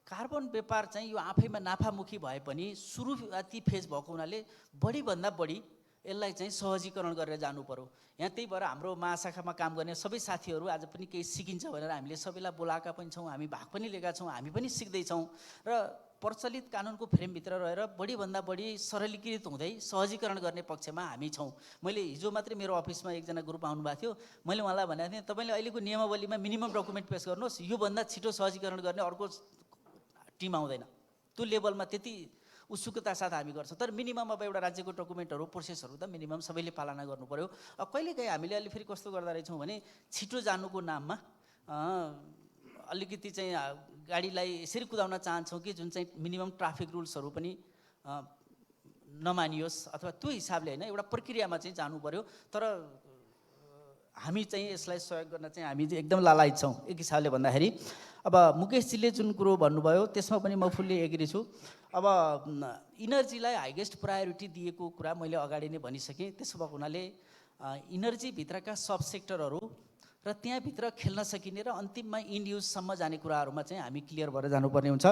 कार्बन व्यापार चाहिँ यो आफैमा नाफामुखी भए पनि सुरुवाती फेज भएको हुनाले बढीभन्दा बढी यसलाई चाहिँ सहजीकरण गरेर जानु पर्यो। यहाँ त्यही भएर हाम्रो महाशाखामा काम गर्ने सबै साथीहरू आज पनि केही सिकिन्छ भनेर हामीले सबैलाई बोलाएका पनि छौँ, हामी भाग पनि लिएका छौँ, हामी पनि सिक्दैछौँ र प्रचलित कानुनको फ्रेमभित्र रहेर बढीभन्दा बढी सरलीकृत हुँदै सहजीकरण गर्ने पक्षमा हामी छौँ। मैले हिजो मात्रै मेरो अफिसमा एकजना ग्रुप आउनुभएको थियो, मैले उहाँलाई भनेको थिएँ तपाईँले अहिलेको नियमावलीमा मिनिमम डकुमेन्ट पेस गर्नुहोस्, योभन्दा छिटो सहजीकरण गर्ने अर्को टिम आउँदैन। त्यो लेभलमा त्यति उत्सुकता साथ हामी गर्छौँ। तर मिनिमम अब एउटा राज्यको डकुमेन्टहरू प्रोसेसहरू त मिनिमम सबैले पालना गर्नु पऱ्यो। अब कहिलेकाहीँ हामीले अलि फेरि कस्तो गर्दा रहेछौँ भने छिटो जानुको नाममा अलिकति चाहिँ गाडीलाई यसरी कुदाउन चाहन्छौँ कि जुन चाहिँ मिनिमम ट्राफिक रुल्सहरू पनि नमानियोस्, अथवा त्यो हिसाबले होइन, एउटा प्रक्रियामा चाहिँ जानु पऱ्यो। तर हामी चाहिँ यसलाई सहयोग गर्न चाहिँ हामी चाहिँ एकदम लालायत छौँ। एक हिसाबले भन्दाखेरि अब मुकेशजीले जुन कुरो भन्नुभयो त्यसमा पनि म फुल्ली एग्री छु। अब इनर्जीलाई हाइएस्ट प्रायोरिटी दिएको कुरा मैले अगाडि नै भनिसकेँ। त्यसो भएको हुनाले इनर्जीभित्रका सब सेक्टरहरू र त्यहाँभित्र खेल्न सकिने र अन्तिममा इन्ड युजसम्म जाने कुराहरूमा चाहिँ हामी क्लियर भएर जानुपर्ने हुन्छ।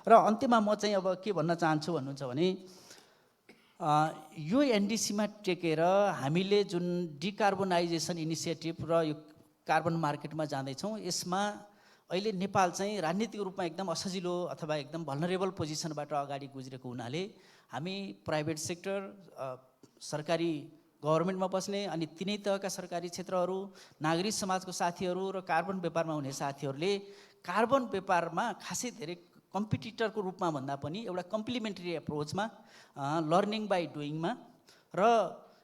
र अन्त्यमा म चाहिँ अब के भन्न चाहन्छु भन्नुहुन्छ भने यो एनडिसीमा टेकेर हामीले जुन डिकार्बोनाइजेसन इनिसिएटिभ र यो कार्बन मार्केटमा जाँदैछौँ, यसमा अहिले नेपाल चाहिँ राजनीतिक रूपमा एकदम असजिलो अथवा एकदम भल्नरेबल पोजिसनबाट अगाडि गुज्रेको हुनाले हामी प्राइभेट सेक्टर, सरकारी गभर्मेन्टमा बस्ने अनि तिनै तहका सरकारी क्षेत्रहरू, नागरिक समाजको साथीहरू र कार्बन व्यापारमा हुने साथीहरूले कार्बन व्यापारमा खासै धेरै कम्पिटिटरको रूपमा भन्दा पनि एउटा कम्प्लिमेन्ट्री एप्रोचमा, लर्निङ बाई डुइङमा र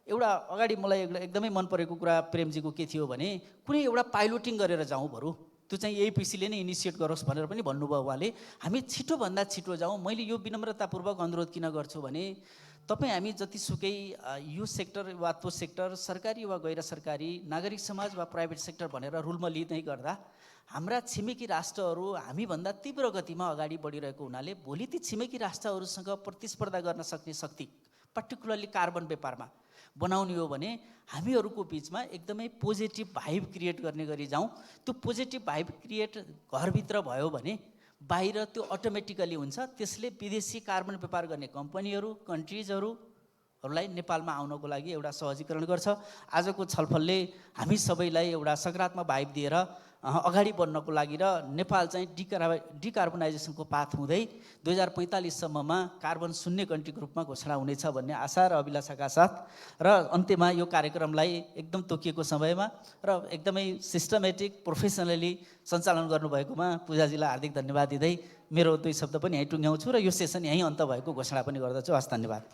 एउटा अगाडि मलाई एकदमै मन परेको कुरा प्रेमजीको के थियो भने कुनै एउटा पाइलोटिङ गरेर जाउँ बरु, त्यो चाहिँ एपिसीले नै इनिसिएट गरोस् भनेर पनि भन्नुभयो उहाँले। हामी छिटोभन्दा छिटो जाउँ। मैले यो विनम्रतापूर्वक अनुरोध किन गर्छु भने तपाईँ हामी जतिसुकै यो सेक्टर वा त्यो सेक्टर, सरकारी वा गैर सरकारी, नागरिक समाज वा प्राइभेट सेक्टर भनेर रुलमा लिँदै गर्दा हाम्रा छिमेकी राष्ट्रहरू हामीभन्दा तीव्र गतिमा अगाडि बढिरहेको हुनाले भोलि ती छिमेकी राष्ट्रहरूसँग प्रतिस्पर्धा गर्न सक्ने शक्ति पर्टिकुलरली कार्बन व्यापारमा बनाउने हो भने हामीहरूको बिचमा एकदमै पोजिटिभ भाइब क्रिएट गर्ने गरी जाउँ। त्यो पोजिटिभ भाइब क्रिएट घरभित्र भयो भने बाहिर त्यो अटोमेटिकली हुन्छ। त्यसले विदेशी कार्बन व्यापार गर्ने कम्पनीहरू, कन्ट्रिजहरूलाई नेपालमा आउनको लागि एउटा सहजीकरण गर्छ। आजको छलफलले हामी सबैलाई एउटा सकारात्मक भाइब दिएर अगाडि बढ्नको लागि र नेपाल चाहिँ डिकार्बनाइजेसनको पाथ हुँदै 2045सम्ममा कार्बन शून्य कन्ट्रीको रूपमा घोषणा हुनेछ भन्ने आशा र अभिलाषाका साथ र अन्त्यमा यो कार्यक्रमलाई एकदम तोकिएको समयमा र एकदमै सिस्टमेटिक प्रोफेसनली सञ्चालन गर्नुभएकोमा पूजाजीलाई हार्दिक धन्यवाद दिँदै मेरो दुई शब्द पनि यहीँ टुङ्ग्याउँछु र यो सेसन यहीँ अन्त भएको घोषणा पनि गर्दछु। हस्, धन्यवाद।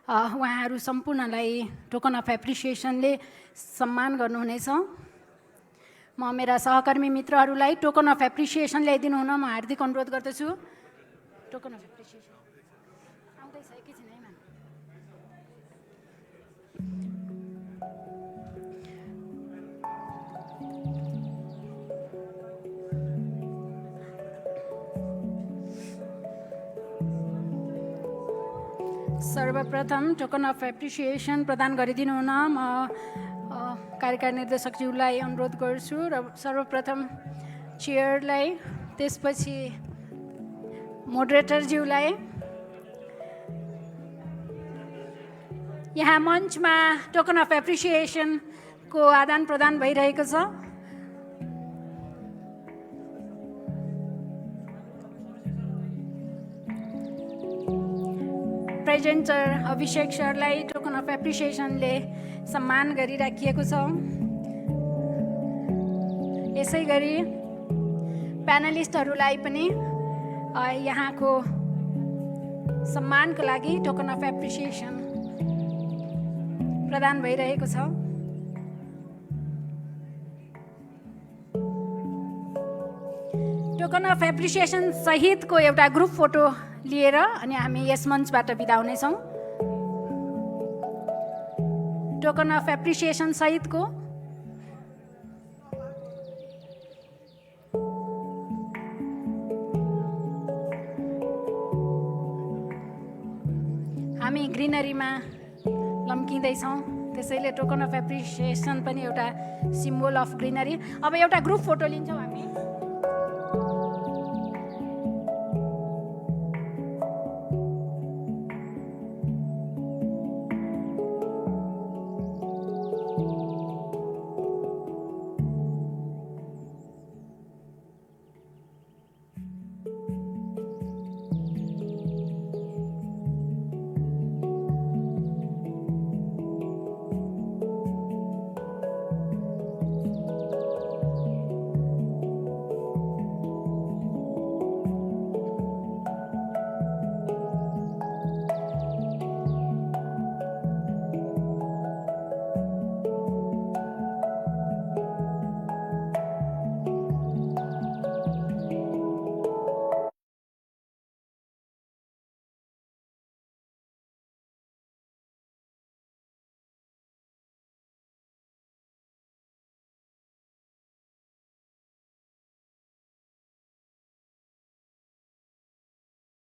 उहाँहरू सम्पूर्णलाई टोकन अफ एप्रिसिएसनले सम्मान गर्नुहुनेछ। म मेरा सहकर्मी मित्रहरूलाई टोकन अफ एप्रिसिएसन ल्याइदिनु हुन म हार्दिक अनुरोध गर्दछु। टोकन अफ एप्रिसिएसन आउँदैछ, एकैछिन है म्याम। सर्वप्रथम टोकन अफ एप्रिसिएसन प्रदान गरिदिनु हुन म कार्यकारी निर्देशकज्यूलाई अनुरोध गर्छु र सर्वप्रथम चेयरलाई, त्यसपछि मोडरेटरज्यूलाई। यहाँ मञ्चमा टोकन अफ एप्रिसिएसनको आदान प्रदान भइरहेको छ। प्रेजेन्टर अभिषेक सरलाई टोकन अफ एप्रिसिएसनले सम्मान गरिराखिएको छ। यसै गरी प्यानलिस्टहरूलाई पनि यहाँको सम्मानको लागि टोकन अफ एप्रिसिएसन प्रदान भइरहेको छ। टोकन अफ एप्रिसिएसन सहितको एउटा ग्रुप फोटो लिएर अनि हामी यस मञ्चबाट बिदा हुनेछौँ। टोकन अफ एप्रिसिएसन सहितको हामी ग्रिनरीमा लम्किँदैछौँ, त्यसैले टोकन अफ एप्रिसिएसन पनि एउटा सिम्बल अफ ग्रिनरी। अब एउटा ग्रुप फोटो लिन्छौँ हामी।